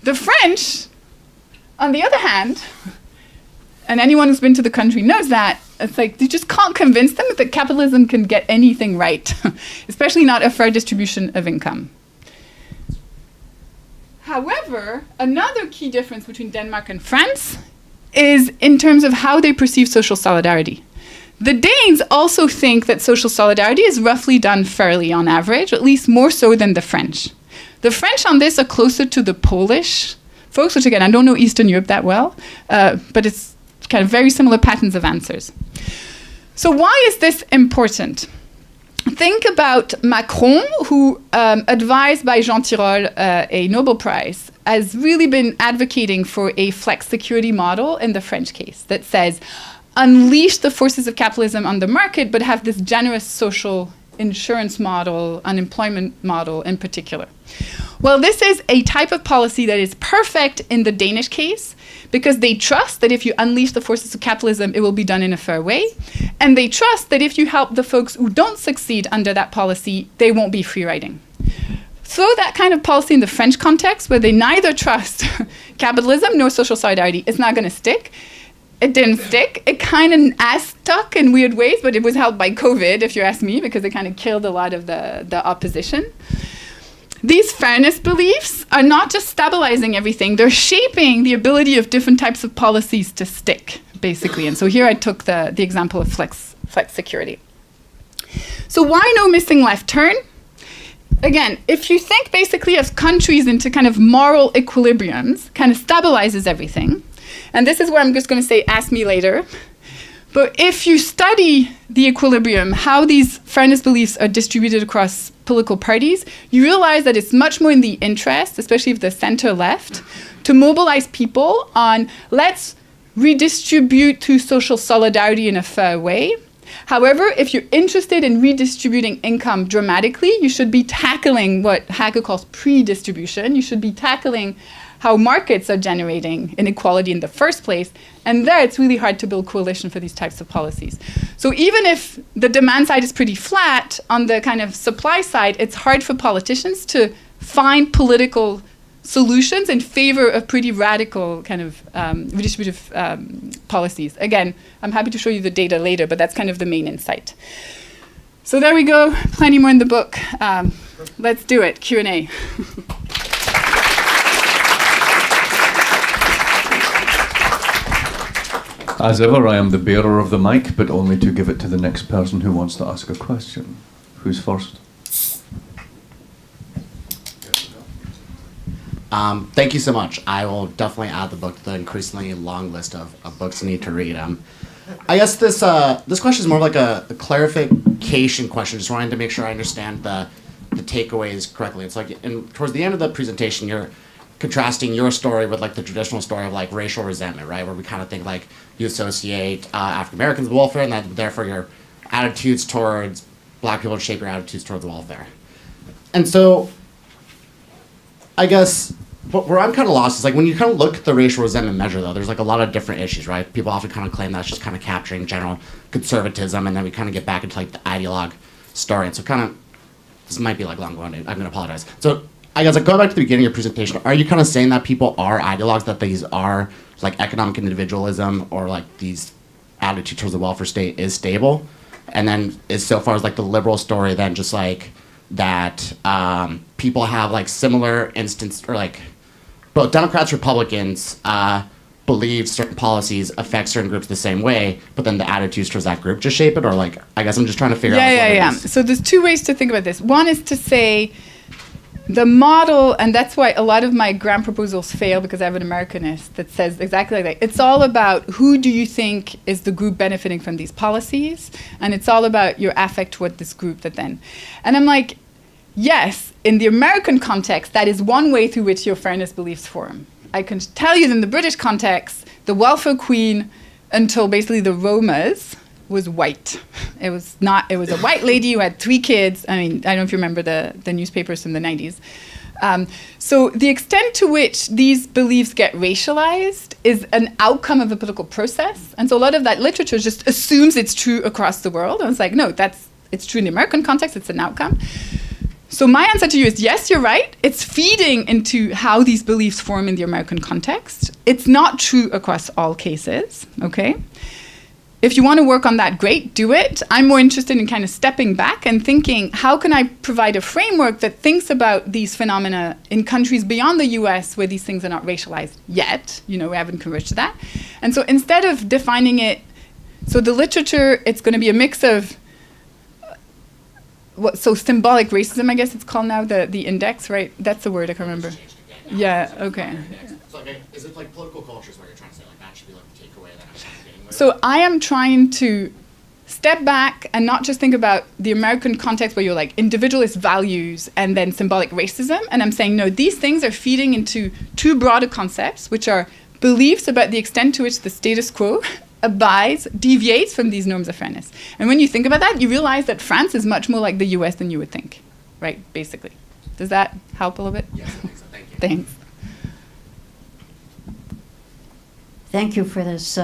The French, on the other hand, and anyone who's been to the country knows that. It's like you just can't convince them that capitalism can get anything right, especially not a fair distribution of income. However, another key difference between Denmark and France is in terms of how they perceive social solidarity. The Danes also think that social solidarity is roughly done fairly on average, at least more so than the French. The French on this are closer to the Polish folks, which again, I don't know Eastern Europe that well, but it's kind of very similar patterns of answers. So why is this important? Think about Macron, who, advised by Jean Tirole, a Nobel Prize, has really been advocating for a flex security model in the French case that says, unleash the forces of capitalism on the market, but have this generous social insurance model, unemployment model in particular. Well, this is a type of policy that is perfect in the Danish case because they trust that if you unleash the forces of capitalism, it will be done in a fair way. And they trust that if you help the folks who don't succeed under that policy, they won't be free riding. So that kind of policy in the French context, where they neither trust capitalism nor social solidarity, is not going to stick. It didn't stick. It kind of has stuck in weird ways, but it was helped by COVID, if you ask me, because it kind of killed a lot of the opposition. These fairness beliefs are not just stabilizing everything, they're shaping the ability of different types of policies to stick, basically. And so here I took the example of flex security. So why no missing left turn? Again, if you think basically of countries into kind of moral equilibriums, kind of stabilizes everything. And this is where I'm just going to say, ask me later. But if you study the equilibrium, how these fairness beliefs are distributed across political parties, you realize that it's much more in the interest, especially of the center left, to mobilize people on let's redistribute to social solidarity in a fair way. However, if you're interested in redistributing income dramatically, you should be tackling what Hacker calls pre-distribution. You should be tackling how markets are generating inequality in the first place. And there, it's really hard to build coalition for these types of policies. So even if the demand side is pretty flat, on the kind of supply side, it's hard for politicians to find political solutions in favor of pretty radical kind of redistributive policies. Again, I'm happy to show you the data later, but that's kind of the main insight. So there we go, plenty more in the book. Let's do it, Q&A. As ever, I am the bearer of the mic, but only to give it to the next person who wants to ask a question. Who's first? Thank you so much. I will definitely add the book to the increasingly long list of books I need to read. I guess this question is more like a clarification question, just wanting to make sure I understand the takeaways correctly. It's like towards the end of the presentation, you're contrasting your story with like the traditional story of like racial resentment, right? Where we kind of think like you associate African Americans with welfare, and that therefore your attitudes towards black people shape your attitudes towards welfare. And so, I guess where I'm kind of lost is like when you kind of look at the racial resentment measure, though, there's like a lot of different issues, right? People often kind of claim that's just kind of capturing general conservatism, and then we kind of get back into like the ideologue story. And so, kind of, this might be like long-winded. I'm going to apologize. So, I guess like going back to the beginning of your presentation, are you kind of saying that people are ideologues, that these are like economic individualism or like these attitude towards the welfare state is stable? And then is so far as like the liberal story then just like that people have like similar instance, or like both Democrats, Republicans believe certain policies affect certain groups the same way, but then the attitudes towards that group just shape it? Or like, I guess I'm just trying to figure out. Yeah. So there's two ways to think about this. One is to say the model, and that's why a lot of my grant proposals fail, because I have an Americanist that says exactly like that. It's all about who do you think is the group benefiting from these policies, and it's all about your affect toward this group that then. And I'm like, yes, in the American context, that is one way through which your fairness beliefs form. I can tell you that in the British context, the welfare queen, until basically the Romas, was white. It was a white lady who had 3 kids. I mean, I don't know if you remember the newspapers from the 90s. So the extent to which these beliefs get racialized is an outcome of a political process. And so a lot of that literature just assumes it's true across the world. And it's like, no, it's true in the American context, it's an outcome. So my answer to you is yes, you're right. It's feeding into how these beliefs form in the American context. It's not true across all cases, okay? If you want to work on that, great, do it. I'm more interested in kind of stepping back and thinking, how can I provide a framework that thinks about these phenomena in countries beyond the US where these things are not racialized yet? We haven't converged to that. And so instead of defining it, so the literature, it's going to be a mix of so symbolic racism, I guess it's called now, the index, right? That's the word, I can't remember. Yeah, okay. So is it like political culture is what you're trying to say? Like that should be like the takeaway that I'm getting with? So I am trying to step back and not just think about the American context where you're like individualist values and then symbolic racism. And I'm saying, no, these things are feeding into two broader concepts, which are beliefs about the extent to which the status quo deviates from these norms of fairness. And when you think about that, you realize that France is much more like the US than you would think, right, basically. Does that help a little bit? Yes, I think so. Thank you. Thanks. Thank you for this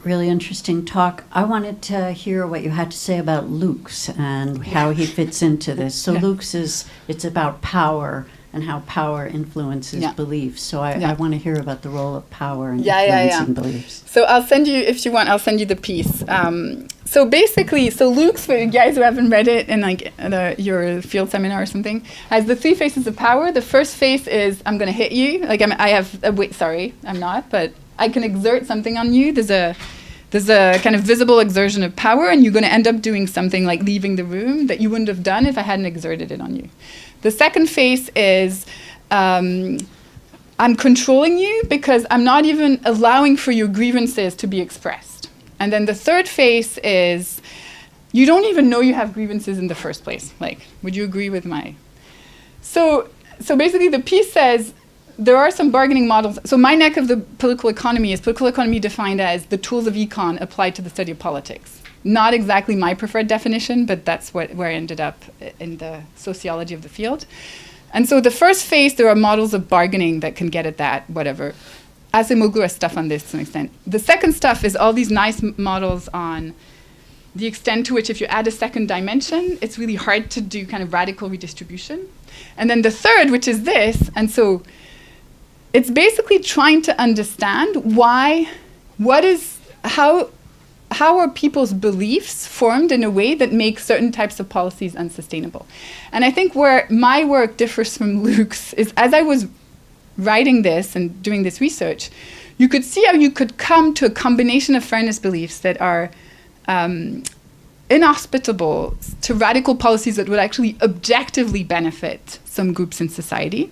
really interesting talk. I wanted to hear what you had to say about Luke's and how he fits into this. So Luke's it's about power and how power influences beliefs. So I want to hear about the role of power in influencing beliefs. So I'll send you, if you want, I'll send you the piece. So basically, Luke's, for you guys who haven't read it in like your field seminar or something, has the three faces of power. The first face is, I'm going to hit you. Like I'm not, but I can exert something on you. There's a kind of visible exertion of power, and you're going to end up doing something like leaving the room that you wouldn't have done if I hadn't exerted it on you. The second face is I'm controlling you because I'm not even allowing for your grievances to be expressed. And then the third face is you don't even know you have grievances in the first place. Like, would you agree with my... So basically the piece says there are some bargaining models. So my neck of the political economy is political economy defined as the tools of econ applied to the study of politics. Not exactly my preferred definition, but that's where I ended up in the sociology of the field. And so the first phase, there are models of bargaining that can get at that, whatever. Acemoglu has stuff on this to some extent. The second stuff is all these nice models on the extent to which if you add a second dimension, it's really hard to do kind of radical redistribution. And then the third, which is this, and so it's basically trying to understand how are people's beliefs formed in a way that makes certain types of policies unsustainable? And I think where my work differs from Luke's is as I was writing this and doing this research, you could see how you could come to a combination of fairness beliefs that are inhospitable to radical policies that would actually objectively benefit some groups in society,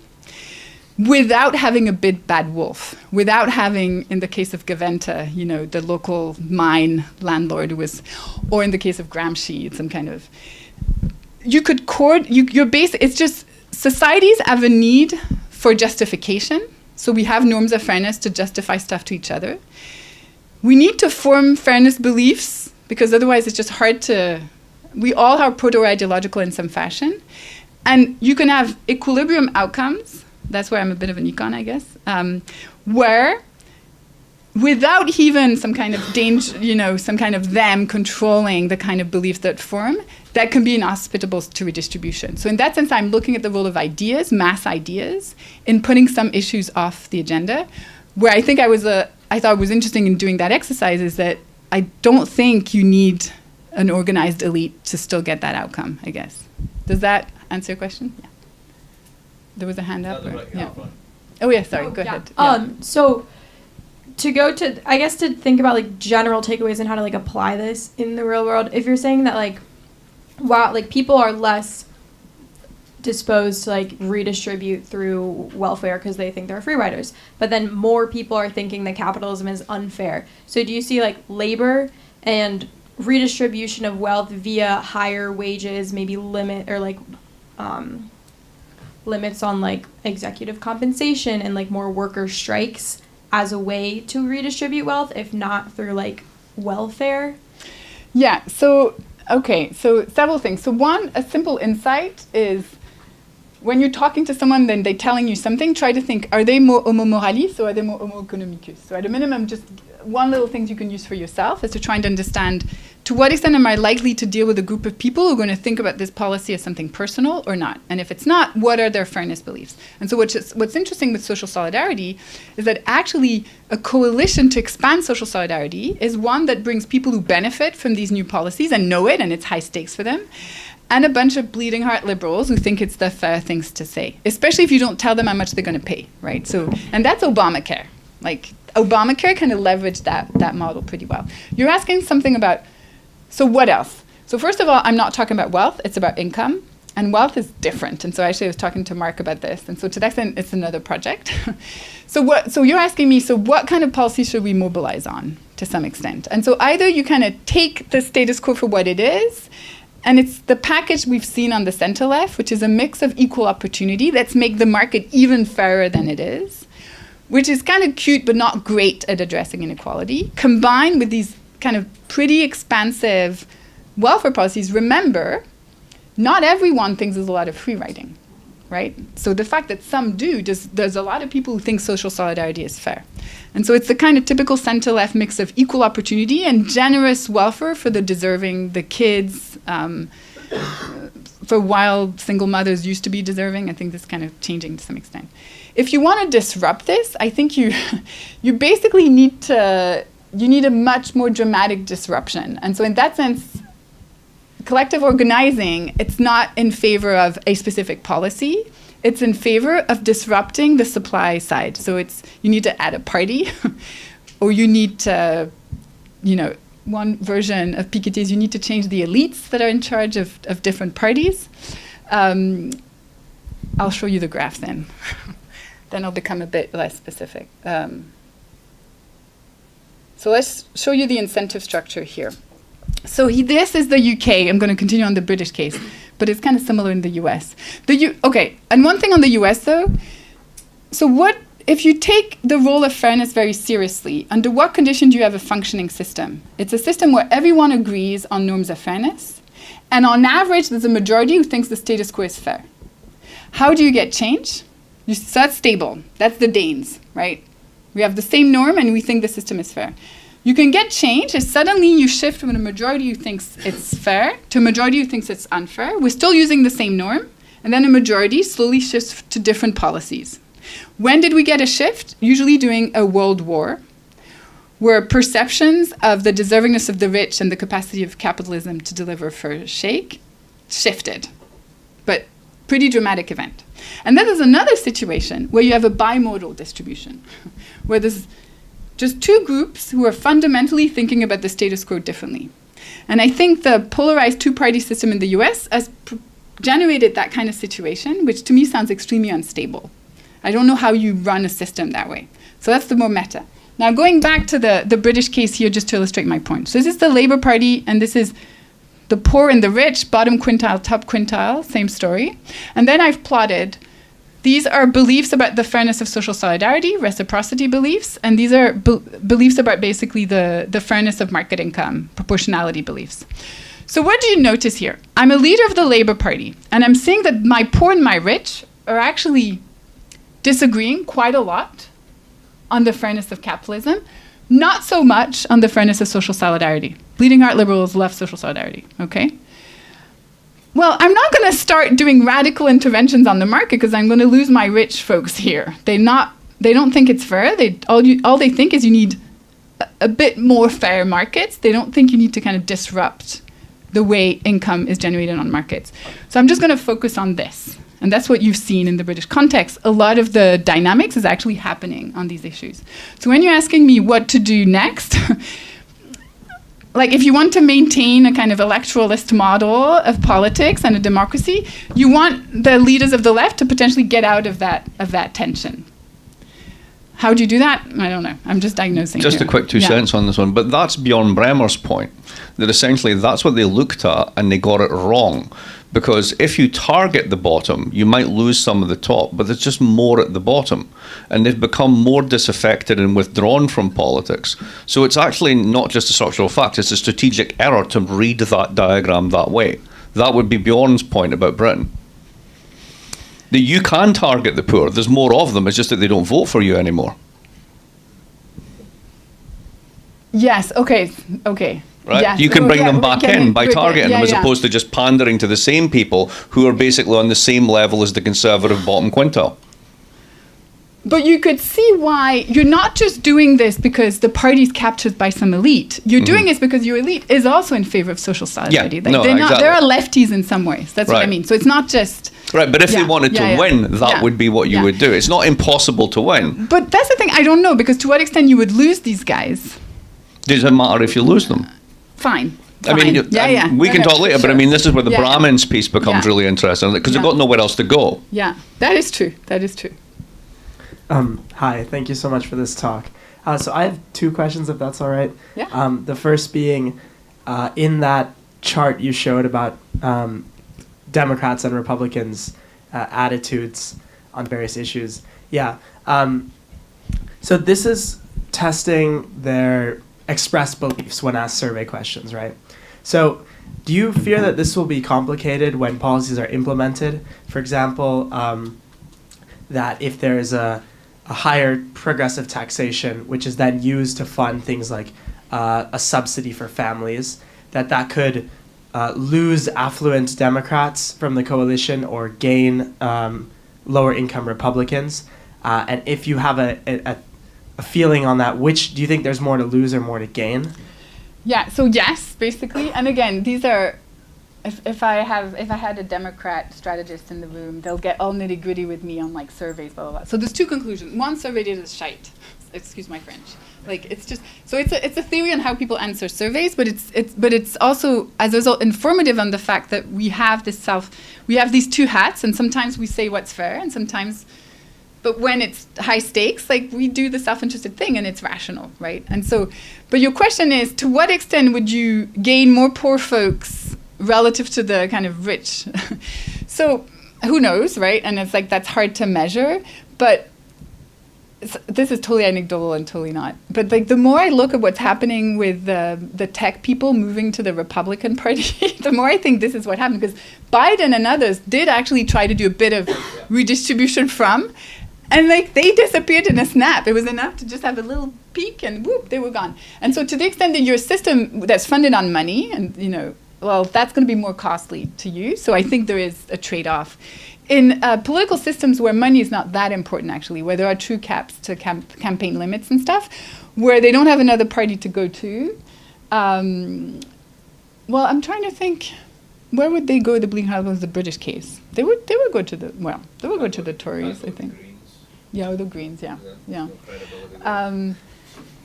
without having a big bad wolf, without having, in the case of Gaventa, the local mine landlord or in the case of Gramsci, some kind of, it's just, societies have a need for justification. So we have norms of fairness to justify stuff to each other. We need to form fairness beliefs because otherwise it's just hard we all are proto-ideological in some fashion. And you can have equilibrium outcomes. That's where I'm a bit of an econ, I guess, where without even some kind of danger, some kind of them controlling the kind of beliefs that form, that can be inhospitable to redistribution. So in that sense, I'm looking at the role of ideas, mass ideas, in putting some issues off the agenda. Where I think I thought was interesting in doing that exercise is that I don't think you need an organized elite to still get that outcome, I guess. Does that answer your question? Yeah. There was a hand up. Oh yeah, sorry. Go ahead. So to think about like general takeaways and how to like apply this in the real world. If you're saying that like, wow, like people are less disposed to like redistribute through welfare because they think they're free riders, but then more people are thinking that capitalism is unfair. So do you see like labor and redistribution of wealth via higher wages, maybe limit or like limits on like executive compensation and like more worker strikes as a way to redistribute wealth, if not through like welfare? Yeah, so several things. So one, a simple insight is when you're talking to someone, then they're telling you something, try to think, are they more homo moralis or are they more homo economicus? So at a minimum, just one little thing you can use for yourself is to try and understand to what extent am I likely to deal with a group of people who are going to think about this policy as something personal or not? And if it's not, what are their fairness beliefs? And so what's interesting with social solidarity is that actually a coalition to expand social solidarity is one that brings people who benefit from these new policies and know it, and it's high stakes for them, and a bunch of bleeding heart liberals who think it's the fair things to say, especially if you don't tell them how much they're going to pay, right? So, and that's Obamacare. Like, Obamacare kind of leveraged that model pretty well. You're asking something about, so what else? So first of all, I'm not talking about wealth, it's about income. And wealth is different. And so actually I was talking to Mark about this. And so to that extent, it's another project. So you're asking me, so what kind of policy should we mobilize on to some extent? And so either you kind of take the status quo for what it is, and it's the package we've seen on the center left, which is a mix of equal opportunity. Let's make the market even fairer than it is, which is kind of cute but not great at addressing inequality, combined with these kind of pretty expansive welfare policies. Remember, not everyone thinks there's a lot of free riding, right? So the fact that some do, there's a lot of people who think social solidarity is fair. And so it's the kind of typical center-left mix of equal opportunity and generous welfare for the deserving, the kids. For a while, single mothers used to be deserving. I think this is kind of changing to some extent. If you want to disrupt this, I think you basically need a much more dramatic disruption. And so in that sense, collective organizing, it's not in favor of a specific policy. It's in favor of disrupting the supply side. So you need to add a party, or you need to, one version of Piketty is you need to change the elites that are in charge of different parties. I'll show you the graph then. Then I'll become a bit less specific. So let's show you the incentive structure here. So this is the UK. I'm going to continue on the British case, but it's kind of similar in the US. Okay, and one thing on the US though, so what if you take the role of fairness very seriously, under what condition do you have a functioning system? It's a system where everyone agrees on norms of fairness, and on average there's a majority who thinks the status quo is fair. How do you get change? So that's stable. That's the Danes, right? We have the same norm and we think the system is fair. You can get change if suddenly you shift from a majority who thinks it's fair to a majority who thinks it's unfair. We're still using the same norm, and then a majority slowly shifts to different policies. When did we get a shift? Usually during a world war, where perceptions of the deservingness of the rich and the capacity of capitalism to deliver for shifted. But pretty dramatic event. And then there's another situation where you have a bimodal distribution, where there's just two groups who are fundamentally thinking about the status quo differently. And I think the polarized two-party system in the US has generated that kind of situation, which to me sounds extremely unstable. I don't know how you run a system that way. So that's the more meta. Now going back to the British case here, just to illustrate my point. So this is the Labour Party, and this is the poor and the rich, bottom quintile, top quintile, same story. And then I've plotted, these are beliefs about the fairness of social solidarity, reciprocity beliefs, and these are beliefs about basically the fairness of market income, proportionality beliefs. So what do you notice here? I'm a leader of the Labour Party, and I'm seeing that my poor and my rich are actually disagreeing quite a lot on the fairness of capitalism, not so much on the fairness of social solidarity. Bleeding heart liberals love social solidarity, okay? Well, I'm not going to start doing radical interventions on the market because I'm going to lose my rich folks here. They don't think it's fair. All they think is you need a bit more fair markets. They don't think you need to kind of disrupt the way income is generated on markets. So I'm just going to focus on this. And that's what you've seen in the British context. A lot of the dynamics is actually happening on these issues. So when you're asking me what to do next, like if you want to maintain a kind of electoralist model of politics and a democracy, you want the leaders of the left to potentially get out of that tension. How do you do that? I don't know. I'm just diagnosing Just here. a quick 2 cents on this one. But that's Bjorn Bremer's point, that essentially that's what they looked at and they got it wrong. Because if you target the bottom, you might lose some of the top, but there's just more at the bottom. And they've become more disaffected and withdrawn from politics. So it's actually not just a structural fact, it's a strategic error to read that diagram that way. That would be Bjorn's point about Britain. That you can target the poor, there's more of them, it's just that they don't vote for you anymore. Yes. Okay. Right? Yes. You can bring them back in by good, targeting them, as yeah. opposed to just pandering to the same people who are basically on the same level as the conservative bottom quintile. But you could see why you're not just doing this because the party's captured by some elite. You're doing this because your elite is also in favor of social solidarity. Yeah, no, they're not. exactly. There are lefties in some ways. That's what I Right. mean. So it's not just. Right, but if they wanted to win, that would be what you would do. It's not impossible to win. But that's the thing. I don't know, because to what extent you would lose these guys? Doesn't matter if you lose them. Fine. I mean, we can talk later, but I mean, this is where the Brahmins piece becomes really interesting, because they've got nowhere else to go. Yeah, that is true. That is true. Hi, thank you so much for this talk. So I have two questions, if that's all right. Yeah. The first being, in that chart you showed about Democrats and Republicans' attitudes on various issues. Yeah. So this is testing their expressed beliefs when asked survey questions, right? So do you fear that this will be complicated when policies are implemented? For example, that if there is a higher progressive taxation, which is then used to fund things like a subsidy for families, that could lose affluent Democrats from the coalition or gain lower income Republicans. And if you have a feeling on that, which do you think there's more to lose or more to gain? Yeah. So yes, basically, and again, these are. If I had a Democrat strategist in the room, they'll get all nitty gritty with me on like surveys, blah blah blah. So there's two conclusions. One, survey data is shite. Excuse my French. Like it's just so it's a theory on how people answer surveys, but it's also as a result informative on the fact that we have these two hats, and sometimes we say what's fair, and sometimes. But when it's high stakes, like we do the self-interested thing and it's rational, right? And so, but your question is, to what extent would you gain more poor folks relative to the kind of rich? So who knows, right? And it's like, that's hard to measure, but this is totally anecdotal and totally not. But like the more I look at what's happening with the tech people moving to the Republican Party, the more I think this is what happened, because Biden and others did actually try to do a bit of redistribution from, and like they disappeared in a snap. It was enough to just have a little peek and whoop, they were gone. And so to the extent that your system that's funded on money and, well, that's going to be more costly to you. So I think there is a trade-off. In political systems where money is not that important, actually, where there are true caps to campaign limits and stuff, where they don't have another party to go to, well, I'm trying to think, where would they go? The Bleak House was the British case. They would go to the Tories, I think. Yeah, or the Greens, yeah.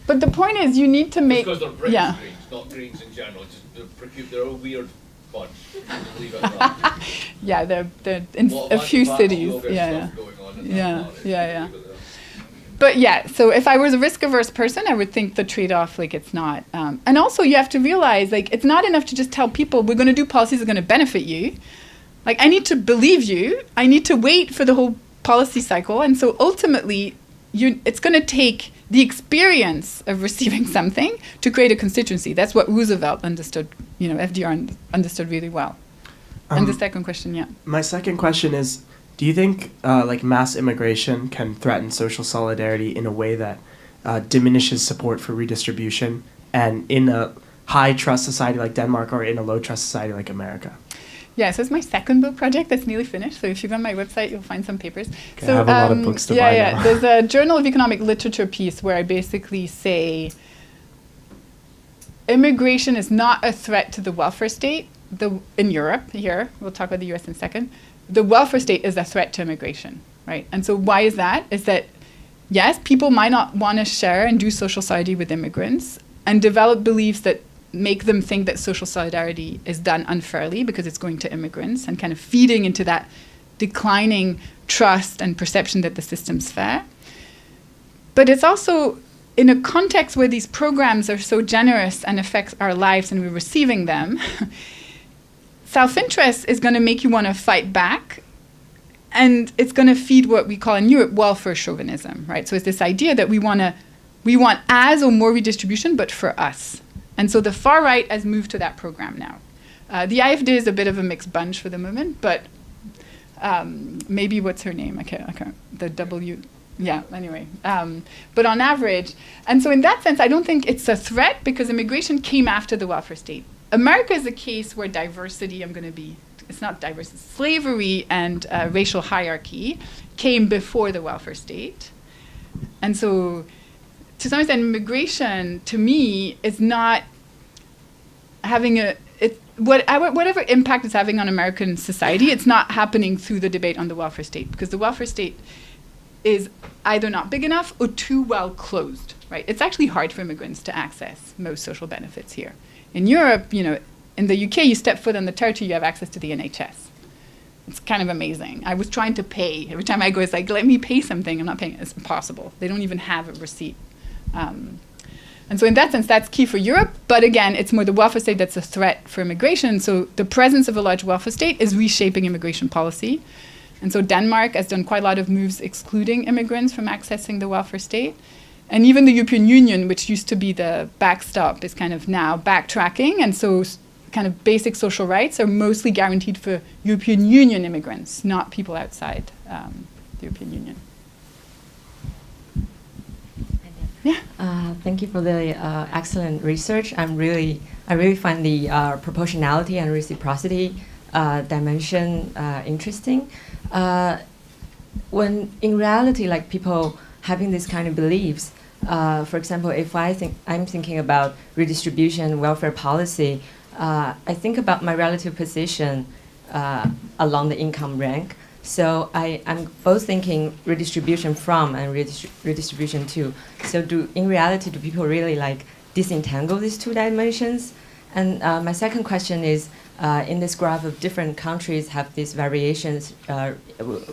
But the point is, you need to make... Because they're British Greens, not Greens in general. They're a weird bunch. Believe it or not. Yeah, they're in a few cities. Yeah. But yeah, so if I was a risk-averse person, I would think the trade-off, like, it's not. And also, you have to realize, like, it's not enough to just tell people, we're going to do policies that are going to benefit you. Like, I need to believe you. I need to wait for the whole policy cycle. And so ultimately, it's going to take the experience of receiving something to create a constituency. That's what Roosevelt understood, FDR understood really well. And the second question, yeah. My second question is, do you think like mass immigration can threaten social solidarity in a way that diminishes support for redistribution, and in a high trust society like Denmark or in a low trust society like America? Yeah, so it's my second book project that's nearly finished. So if you go on my website, you'll find some papers. Okay, so, I have a lot of books to buy now. There's a Journal of Economic Literature piece where I basically say immigration is not a threat to the welfare state. In Europe, here, we'll talk about the US in a second, the welfare state is a threat to immigration, right? And so why is that? Is that, yes, people might not want to share and do social solidarity with immigrants and develop beliefs that make them think that social solidarity is done unfairly because it's going to immigrants and kind of feeding into that declining trust and perception that the system's fair. But it's also in a context where these programs are so generous and affects our lives and we're receiving them, self-interest is going to make you want to fight back, and it's going to feed what we call in Europe welfare chauvinism, right? So it's this idea that we want as or more redistribution, but for us. And so the far right has moved to that program now. The AfD is a bit of a mixed bunch for the moment, but maybe what's her name? I can't. The Yeah, anyway. But on average, and so in that sense, I don't think it's a threat because immigration came after the welfare state. America is a case where diversity, it's not diversity, slavery and racial hierarchy came before the welfare state. And so to some extent, immigration, to me, is not having whatever impact it's having on American society, it's not happening through the debate on the welfare state, because the welfare state is either not big enough or too well closed, right? It's actually hard for immigrants to access most social benefits here. In Europe, in the UK, you step foot on the territory, you have access to the NHS. It's kind of amazing. I was trying to pay. Every time I go, it's like, let me pay something. I'm not paying. It's impossible. They don't even have a receipt. And so in that sense, that's key for Europe. But again, it's more the welfare state that's a threat for immigration. So the presence of a large welfare state is reshaping immigration policy. And so Denmark has done quite a lot of moves excluding immigrants from accessing the welfare state. And even the European Union, which used to be the backstop, is kind of now backtracking. And so kind of basic social rights are mostly guaranteed for European Union immigrants, not people outside the European Union. Yeah. Thank you for the excellent research. I really find the proportionality and reciprocity dimension interesting. When in reality, like people having this kind of beliefs, for example, if I'm thinking about redistribution, welfare policy, I think about my relative position along the income rank. So I'm both thinking redistribution from and redistribution to. So in reality, do people really like disentangle these two dimensions? And my second question is, in this graph of different countries have these variations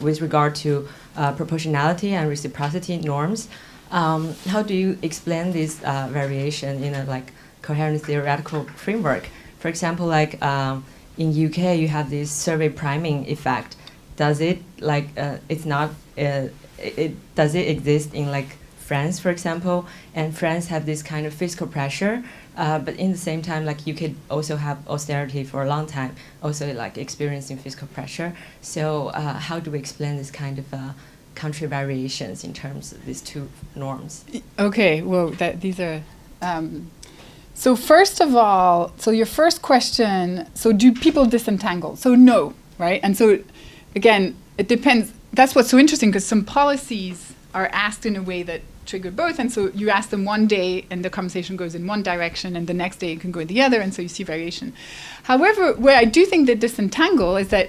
with regard to proportionality and reciprocity norms. How do you explain this variation in a coherent theoretical framework? For example, in UK, you have this survey priming effect. Does it does it exist in France, for example? And France have this kind of fiscal pressure, but in the same time, UK also have austerity for a long time, also experiencing fiscal pressure. So how do we explain this kind of country variations in terms of these two norms? Okay, well, these are. So first of all, so your first question, so do people disentangle? So no, right? And so again, it depends. That's what's so interesting, because some policies are asked in a way that trigger both. And so you ask them one day and the conversation goes in one direction, and the next day it can go in the other. And so you see variation. However, where I do think they disentangle is that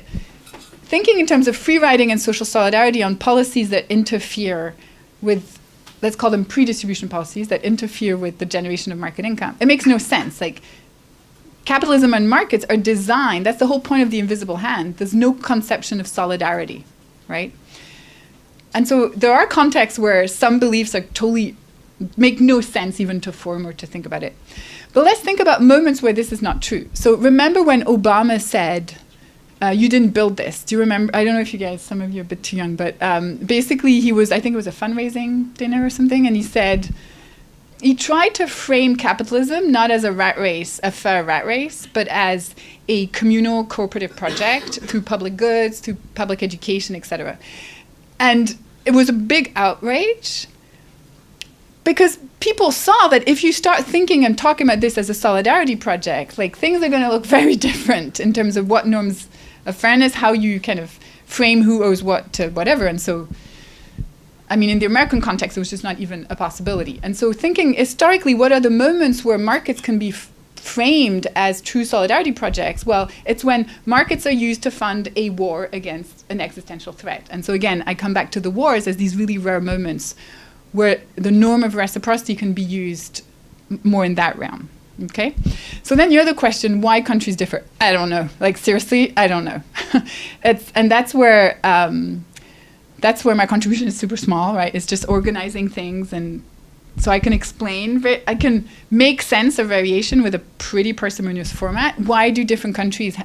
thinking in terms of free riding and social solidarity on policies that interfere with, let's call them pre-distribution policies, that interfere with the generation of market income, it makes no sense. Capitalism and markets are designed, that's the whole point of the invisible hand. There's no conception of solidarity, right? And so there are contexts where some beliefs are totally, make no sense even to form or to think about it. But let's think about moments where this is not true. So remember when Obama said, you didn't build this. Do you remember? I don't know if you guys, some of you are a bit too young, but basically I think it was a fundraising dinner or something, and he said, he tried to frame capitalism not as a rat race, a fair rat race, but as a communal cooperative project through public goods, through public education, etc. And it was a big outrage because people saw that if you start thinking and talking about this as a solidarity project, things are going to look very different in terms of what norms of fairness, how you kind of frame who owes what to whatever. And so in the American context, it was just not even a possibility. And so thinking historically, what are the moments where markets can be framed as true solidarity projects? Well, it's when markets are used to fund a war against an existential threat. And so again, I come back to the wars as these really rare moments where the norm of reciprocity can be used more in that realm. Okay? So then your other question, why countries differ? I don't know. Seriously, I don't know. That's where my contribution is super small, right? It's just organizing things, and so I can I can make sense of variation with a pretty parsimonious format. Why do different countries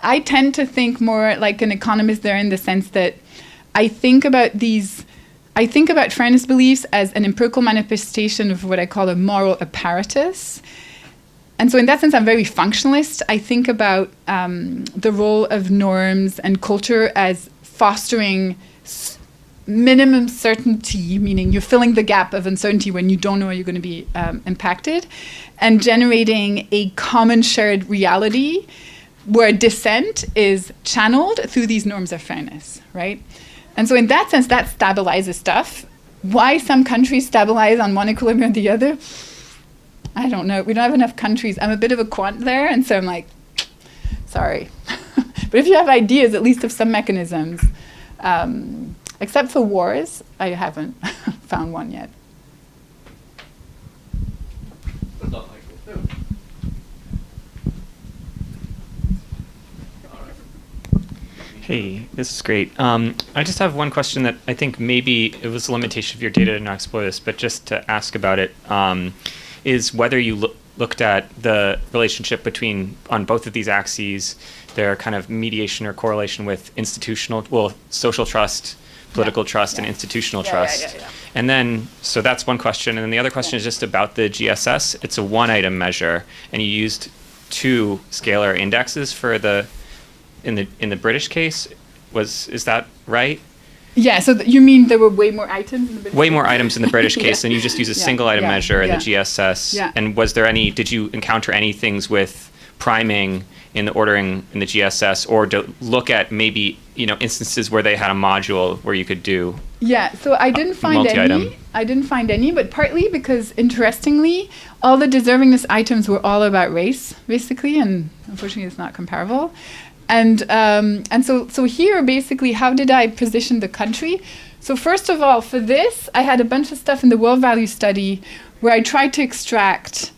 I tend to think more like an economist there, in the sense that I think about fairness beliefs as an empirical manifestation of what I call a moral apparatus. And so in that sense, I'm very functionalist. I think about the role of norms and culture as fostering minimum certainty, meaning you're filling the gap of uncertainty when you don't know how you're going to be impacted, and generating a common shared reality where dissent is channeled through these norms of fairness, right? And so in that sense, that stabilizes stuff. Why some countries stabilize on one equilibrium or the other, I don't know. We don't have enough countries. I'm a bit of a quant there, and so I'm like, sorry. But if you have ideas, at least of some mechanisms, except for wars, I haven't found one yet. Hey, this is great. I just have one question that I think maybe it was a limitation of your data to not explore this, but just to ask about it, is whether you looked at the relationship between, on both of these axes, their kind of mediation or correlation with social trust, political trust, and institutional trust. And then, so that's one question. And then the other question is just about the GSS. It's a one-item measure, and you used 2 scalar indexes for in the British case. Is that right? Yeah, so you mean there were way more items in the British Way more items in the British case, and you just use a single item measure in the GSS. Yeah. And did you encounter any things with priming in the ordering in the GSS, or to look at maybe, instances where they had a module where you could do so I didn't find multi-item. any. I didn't find any, but partly because, interestingly, all the deservingness items were all about race, basically, and unfortunately it's not comparable. And so here, basically, how did I position the country? So first of all, for this, I had a bunch of stuff in the world value study where I tried to extract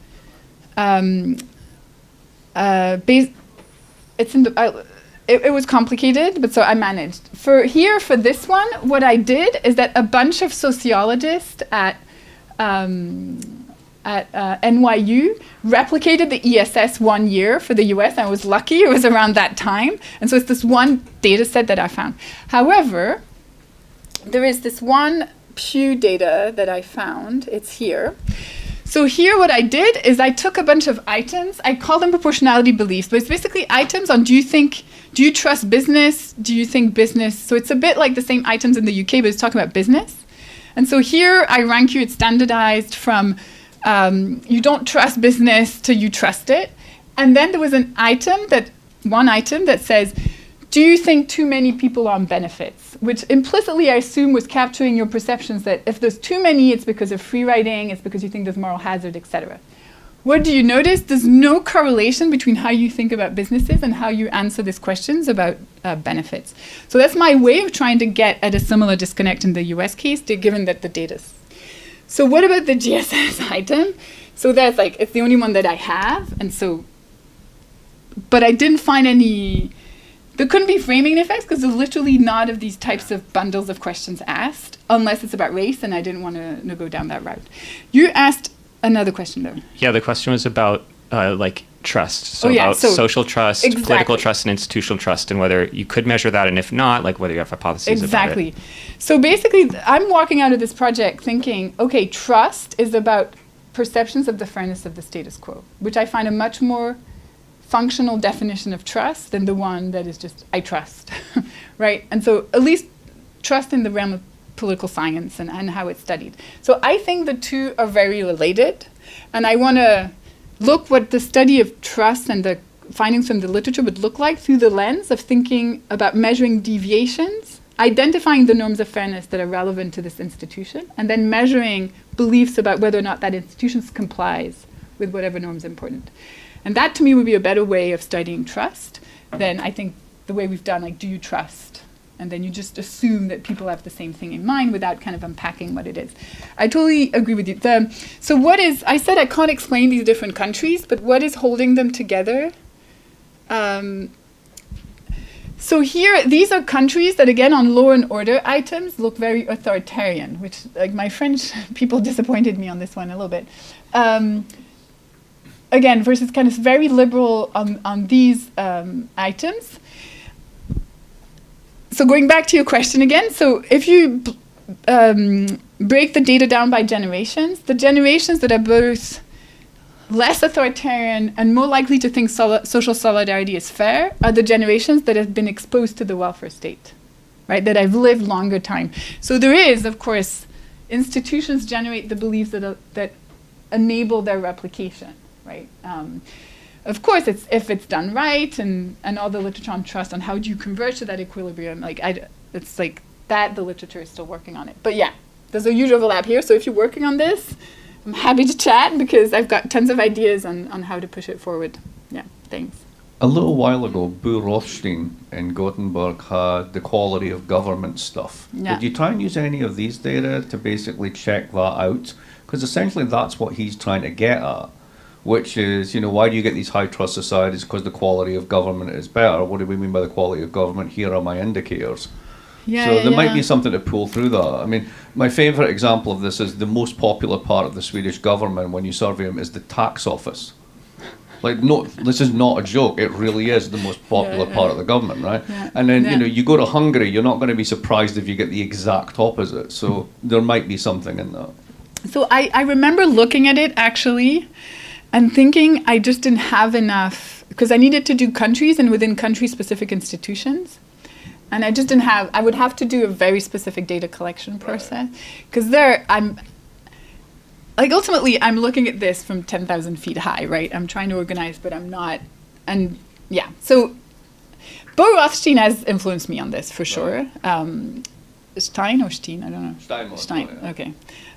it was complicated, but so I managed. For this one, what I did is that a bunch of sociologists at NYU replicated the ESS 1 year for the US. I was lucky, it was around that time. And so it's this one data set that I found. However, there is this one Pew data that I found, it's here. So here what I did is I took a bunch of items, I call them proportionality beliefs, but it's basically items on do you trust business? Do you think business? So it's a bit like the same items in the UK, but it's talking about business. And so here I rank you, it's standardized from you don't trust business to you trust it. And then there was one item that says, do you think too many people are on benefits? Which implicitly I assume was capturing your perceptions that if there's too many, it's because of free riding, it's because you think there's moral hazard, etc. What do you notice? There's no correlation between how you think about businesses and how you answer these questions about benefits. So that's my way of trying to get at a similar disconnect in the US case, given that the data's. So what about the GSS item? So that's it's the only one that I have, but I didn't find any. There couldn't be framing effects because there's literally not of these types of bundles of questions asked, unless it's about race, and I didn't want to go down that route. You asked another question, though. Yeah, the question was about trust. So about social trust, political trust, and institutional trust, and whether you could measure that, and if not, whether you have hypotheses about it. So basically, I'm walking out of this project thinking, okay, trust is about perceptions of the fairness of the status quo, which I find a much more functional definition of trust than the one that is just, I trust, right? And so at least trust in the realm of political science and how it's studied. So I think the two are very related, and I want to look what the study of trust and the findings from the literature would look like through the lens of thinking about measuring deviations, identifying the norms of fairness that are relevant to this institution, and then measuring beliefs about whether or not that institution complies with whatever norms are important. And that to me would be a better way of studying trust than I think the way we've done, do you trust? And then you just assume that people have the same thing in mind without kind of unpacking what it is. I totally agree with you. I said I can't explain these different countries, but what is holding them together? So here, these are countries that, again, on law and order items, look very authoritarian, which, my French people disappointed me on this one a little bit. Again, versus kind of very liberal on these items. So going back to your question again, so if you break the data down by generations, the generations that are both less authoritarian and more likely to think social solidarity is fair are the generations that have been exposed to the welfare state. right? That I've lived longer time. So there is, of course, institutions generate the beliefs that enable their replication, right? Of course, if it's done right, and all the literature on trust on how do you converge to that equilibrium, it's like that the literature is still working on it. But yeah, there's a huge overlap here. So if you're working on this, I'm happy to chat because I've got tons of ideas on how to push it forward. Yeah, thanks. A little while ago, Boo Rothstein in Gothenburg had the quality of government stuff. Yeah. Did you try and use any of these data to basically check that out? Because essentially that's what he's trying to get at, which is, why do you get these high trust societies? Because the quality of government is better. What do we mean by the quality of government? Here are my indicators. Yeah, So there might yeah. be something to pull through that. I mean, my favourite example of this is the most popular part of the Swedish government when you survey them is the tax office. Like, no, this is not a joke. It really is the most popular part of the government, right? Yeah. And then, Yeah. you go to Hungary, you're not going to be surprised if you get the exact opposite. So there might be something in that. So I remember looking at it actually and thinking I just didn't have enough, because I needed to do countries and within country specific institutions. And I just didn't have, I would have to do a very specific data collection process. Because ultimately I'm looking at this from 10,000 feet high, right? I'm trying to organize, but I'm not. And yeah, so Bo Rothstein has influenced me on this for sure. Stein or Steen? I don't know. Stein, yeah. okay.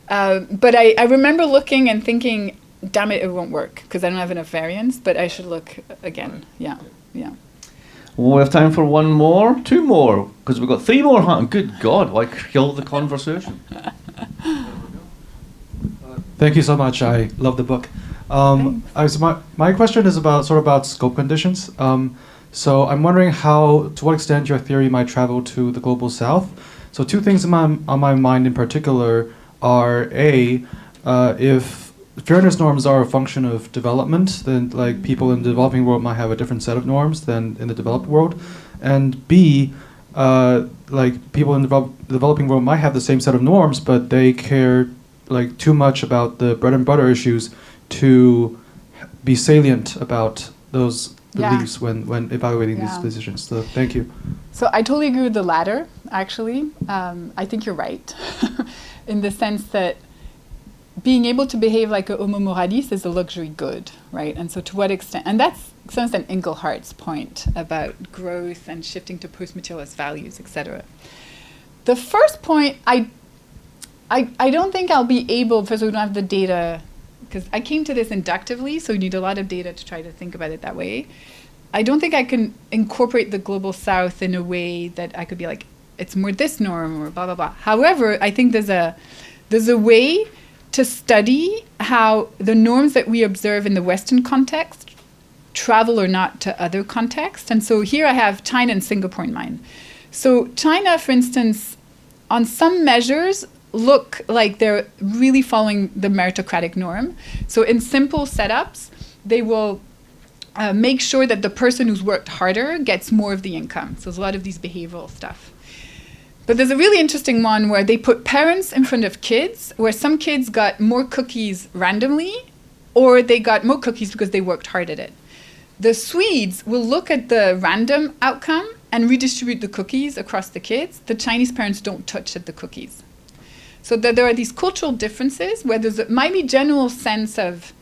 But I remember looking and thinking, damn it won't work because I don't have enough variance, but I should look again. Right. Yeah. Well, we have time for one more, two more, because we've got three more. Good God, why kill the conversation? Thank you so much. I love the book. My question is about scope conditions. So I'm wondering to what extent your theory might travel to the global south. So two things on my mind in particular are if fairness norms are a function of development, then like people in the developing world might have a different set of norms than in the developed world, and B, like people in the developing world might have the same set of norms, but they care like too much about the bread and butter issues to be salient about those beliefs when evaluating these decisions. So thank you. So I totally agree with the latter, actually. I think you're right in the sense that being able to behave like a homo moralis is a luxury good, right? And so to what extent, and that's to some extent Inglehart's point about growth and shifting to post-materialist values, etc. The first point, I don't think I'll be able, first we don't have the data, because I came to this inductively, so you need a lot of data to try to think about it that way. I don't think I can incorporate the global south in a way that I could be like, it's more this norm or blah, blah, blah. However, I think there's a way to study how the norms that we observe in the Western context travel or not to other contexts. And so here I have China and Singapore in mind. So China, for instance, on some measures, look like they're really following the meritocratic norm. So in simple setups, they will make sure that the person who's worked harder gets more of the income. So there's a lot of these behavioral stuff. But there's a really interesting one where they put parents in front of kids, where some kids got more cookies randomly, or they got more cookies because they worked hard at it. The Swedes will look at the random outcome and redistribute the cookies across the kids. The Chinese parents don't touch the cookies. So that there are these cultural differences where there might be general sense of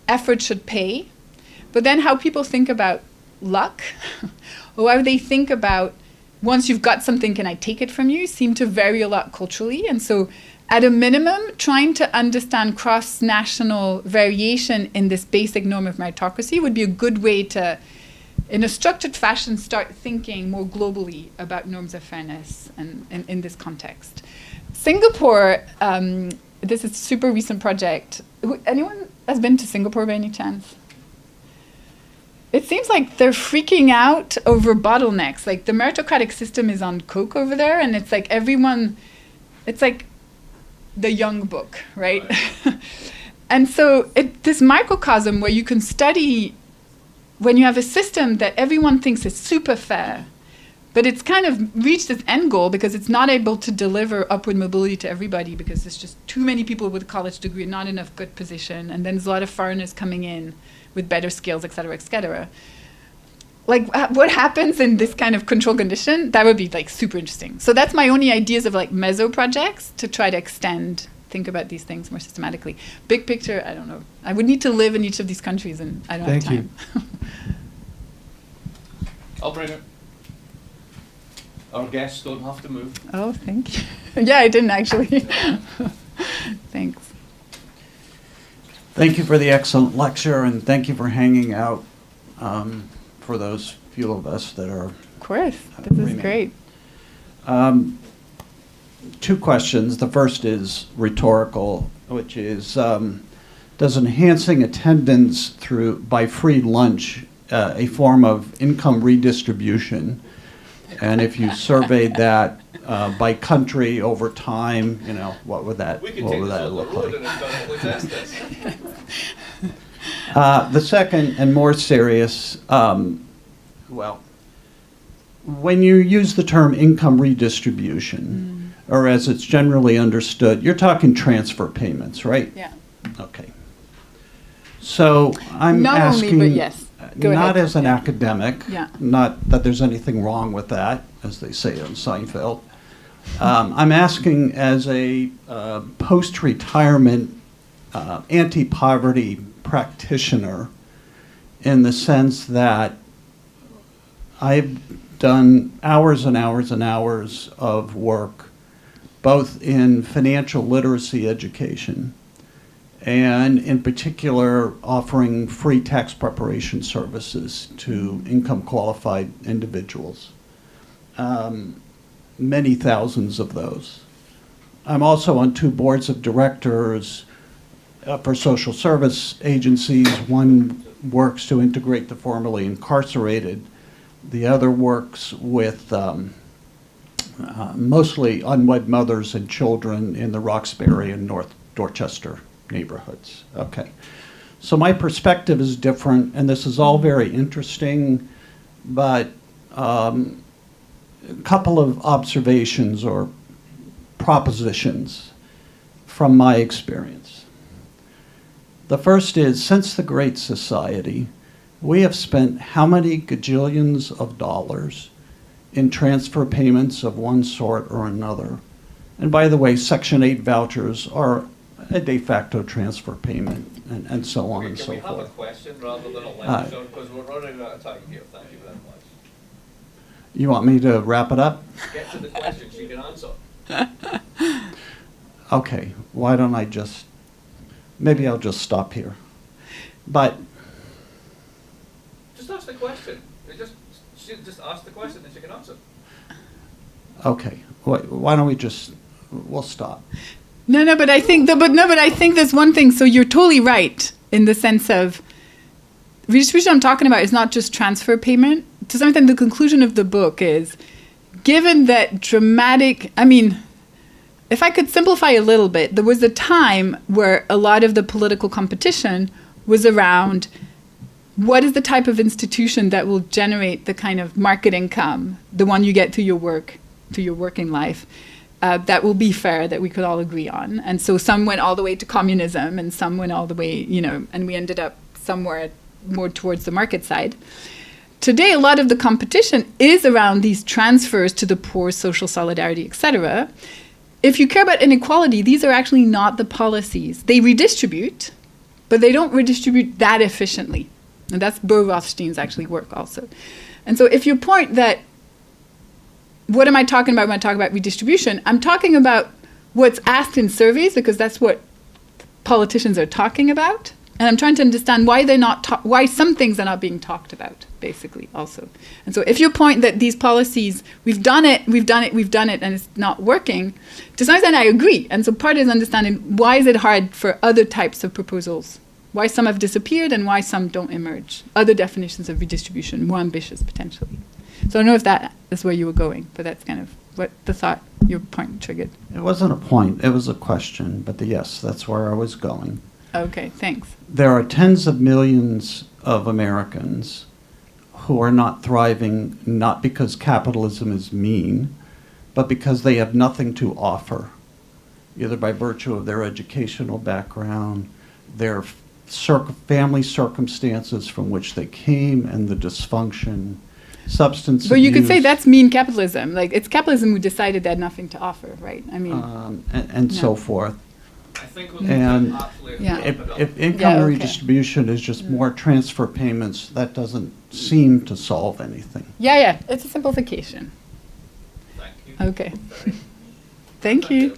effort should pay, but then how people think about luck, or how they think about once you've got something, can I take it from you, seem to vary a lot culturally. And so at a minimum, trying to understand cross-national variation in this basic norm of meritocracy would be a good way to, in a structured fashion, start thinking more globally about norms of fairness and in this context. Singapore, this is a super recent project. Anyone has been to Singapore by any chance? It seems like they're freaking out over bottlenecks. Like the meritocratic system is on coke over there, and it's like everyone, it's like the Young book, right? And so this microcosm where you can study when you have a system that everyone thinks is super fair, but it's kind of reached its end goal because it's not able to deliver upward mobility to everybody because there's just too many people with a college degree and not enough good position, and then there's a lot of foreigners coming in with better skills, et cetera, et cetera. like what happens in this kind of control condition, that would be like super interesting. So that's my only ideas of like meso projects to try to think about these things more systematically. Big picture, I don't know. I would need to live in each of these countries, and I don't have time. I'll bring it. Our guests don't have to move. Oh, thank you. Yeah, I didn't actually. Thanks. Thank you for the excellent lecture, and thank you for hanging out for those few of us that are. Of course, this is remaining. great. Two questions. The first is rhetorical, which is, does enhancing attendance by free lunch a form of income redistribution? And if you surveyed that by country over time, what would that look like? The second and more serious, when you use the term income redistribution, or as it's generally understood, you're talking transfer payments, right? Yeah. Okay. So I'm Not asking, only, but yes. Go not ahead. as an academic, Yeah. not that there's anything wrong with that, as they say on Seinfeld. I'm asking as a post-retirement anti-poverty practitioner, in the sense that I've done hours and hours and hours of work, both in financial literacy education and in particular offering free tax preparation services to income qualified individuals. Many thousands of those. I'm also on 2 boards of directors for social service agencies. One works to integrate the formerly incarcerated. The other works with mostly unwed mothers and children in the Roxbury and North Dorchester neighborhoods. Okay. So my perspective is different, and this is all very interesting, but a couple of observations or propositions from my experience. The first is, since the Great Society, we have spent how many gajillions of dollars in transfer payments of one sort or another? And by the way, Section 8 vouchers are a de facto transfer payment, and so on and so forth. Can we have a question rather than a lecture? Because we're running out of time here. Thank you very much. You want me to wrap it up? Get to the question she can answer. Okay, why don't I maybe I'll just stop here. But just ask the question. Just ask the question and she can answer. Okay, why don't we'll stop. No, but I think there's one thing. So you're totally right in the sense of redistribution I'm talking about is not just transfer payment. To some extent, the conclusion of the book is, given that if I could simplify a little bit, there was a time where a lot of the political competition was around what is the type of institution that will generate the kind of market income, the one you get through your work, through your working life, that will be fair, that we could all agree on. And so some went all the way to communism, and some went all the way, and we ended up somewhere more towards the market side. Today, a lot of the competition is around these transfers to the poor, social solidarity, etc. If you care about inequality, these are actually not the policies. They redistribute, but they don't redistribute that efficiently. And that's Burr Rothstein's actually work also. And so if you point that, what am I talking about when I talk about redistribution? I'm talking about what's asked in surveys, because that's what politicians are talking about. And I'm trying to understand why why some things are not being talked about, basically, also. And so if you point that these policies, we've done it, and it's not working, to some extent I agree. And so part is understanding why is it hard for other types of proposals, why some have disappeared and why some don't emerge, other definitions of redistribution, more ambitious potentially. So I don't know if that is where you were going, but that's kind of what the thought, your point triggered. It wasn't a point, it was a question, but yes, that's where I was going. Okay, thanks. There are tens of millions of Americans who are not thriving, not because capitalism is mean, but because they have nothing to offer, either by virtue of their educational background, their family circumstances from which they came and the dysfunction, substance But abuse. you could say that's mean capitalism. Like, it's capitalism who decided they had nothing to offer, right? I mean, and so Yeah. forth. I think And Yeah. if income okay. redistribution is just more transfer payments, that doesn't seem to solve anything. yeah, it's a simplification. Thank you. Okay. Thank you.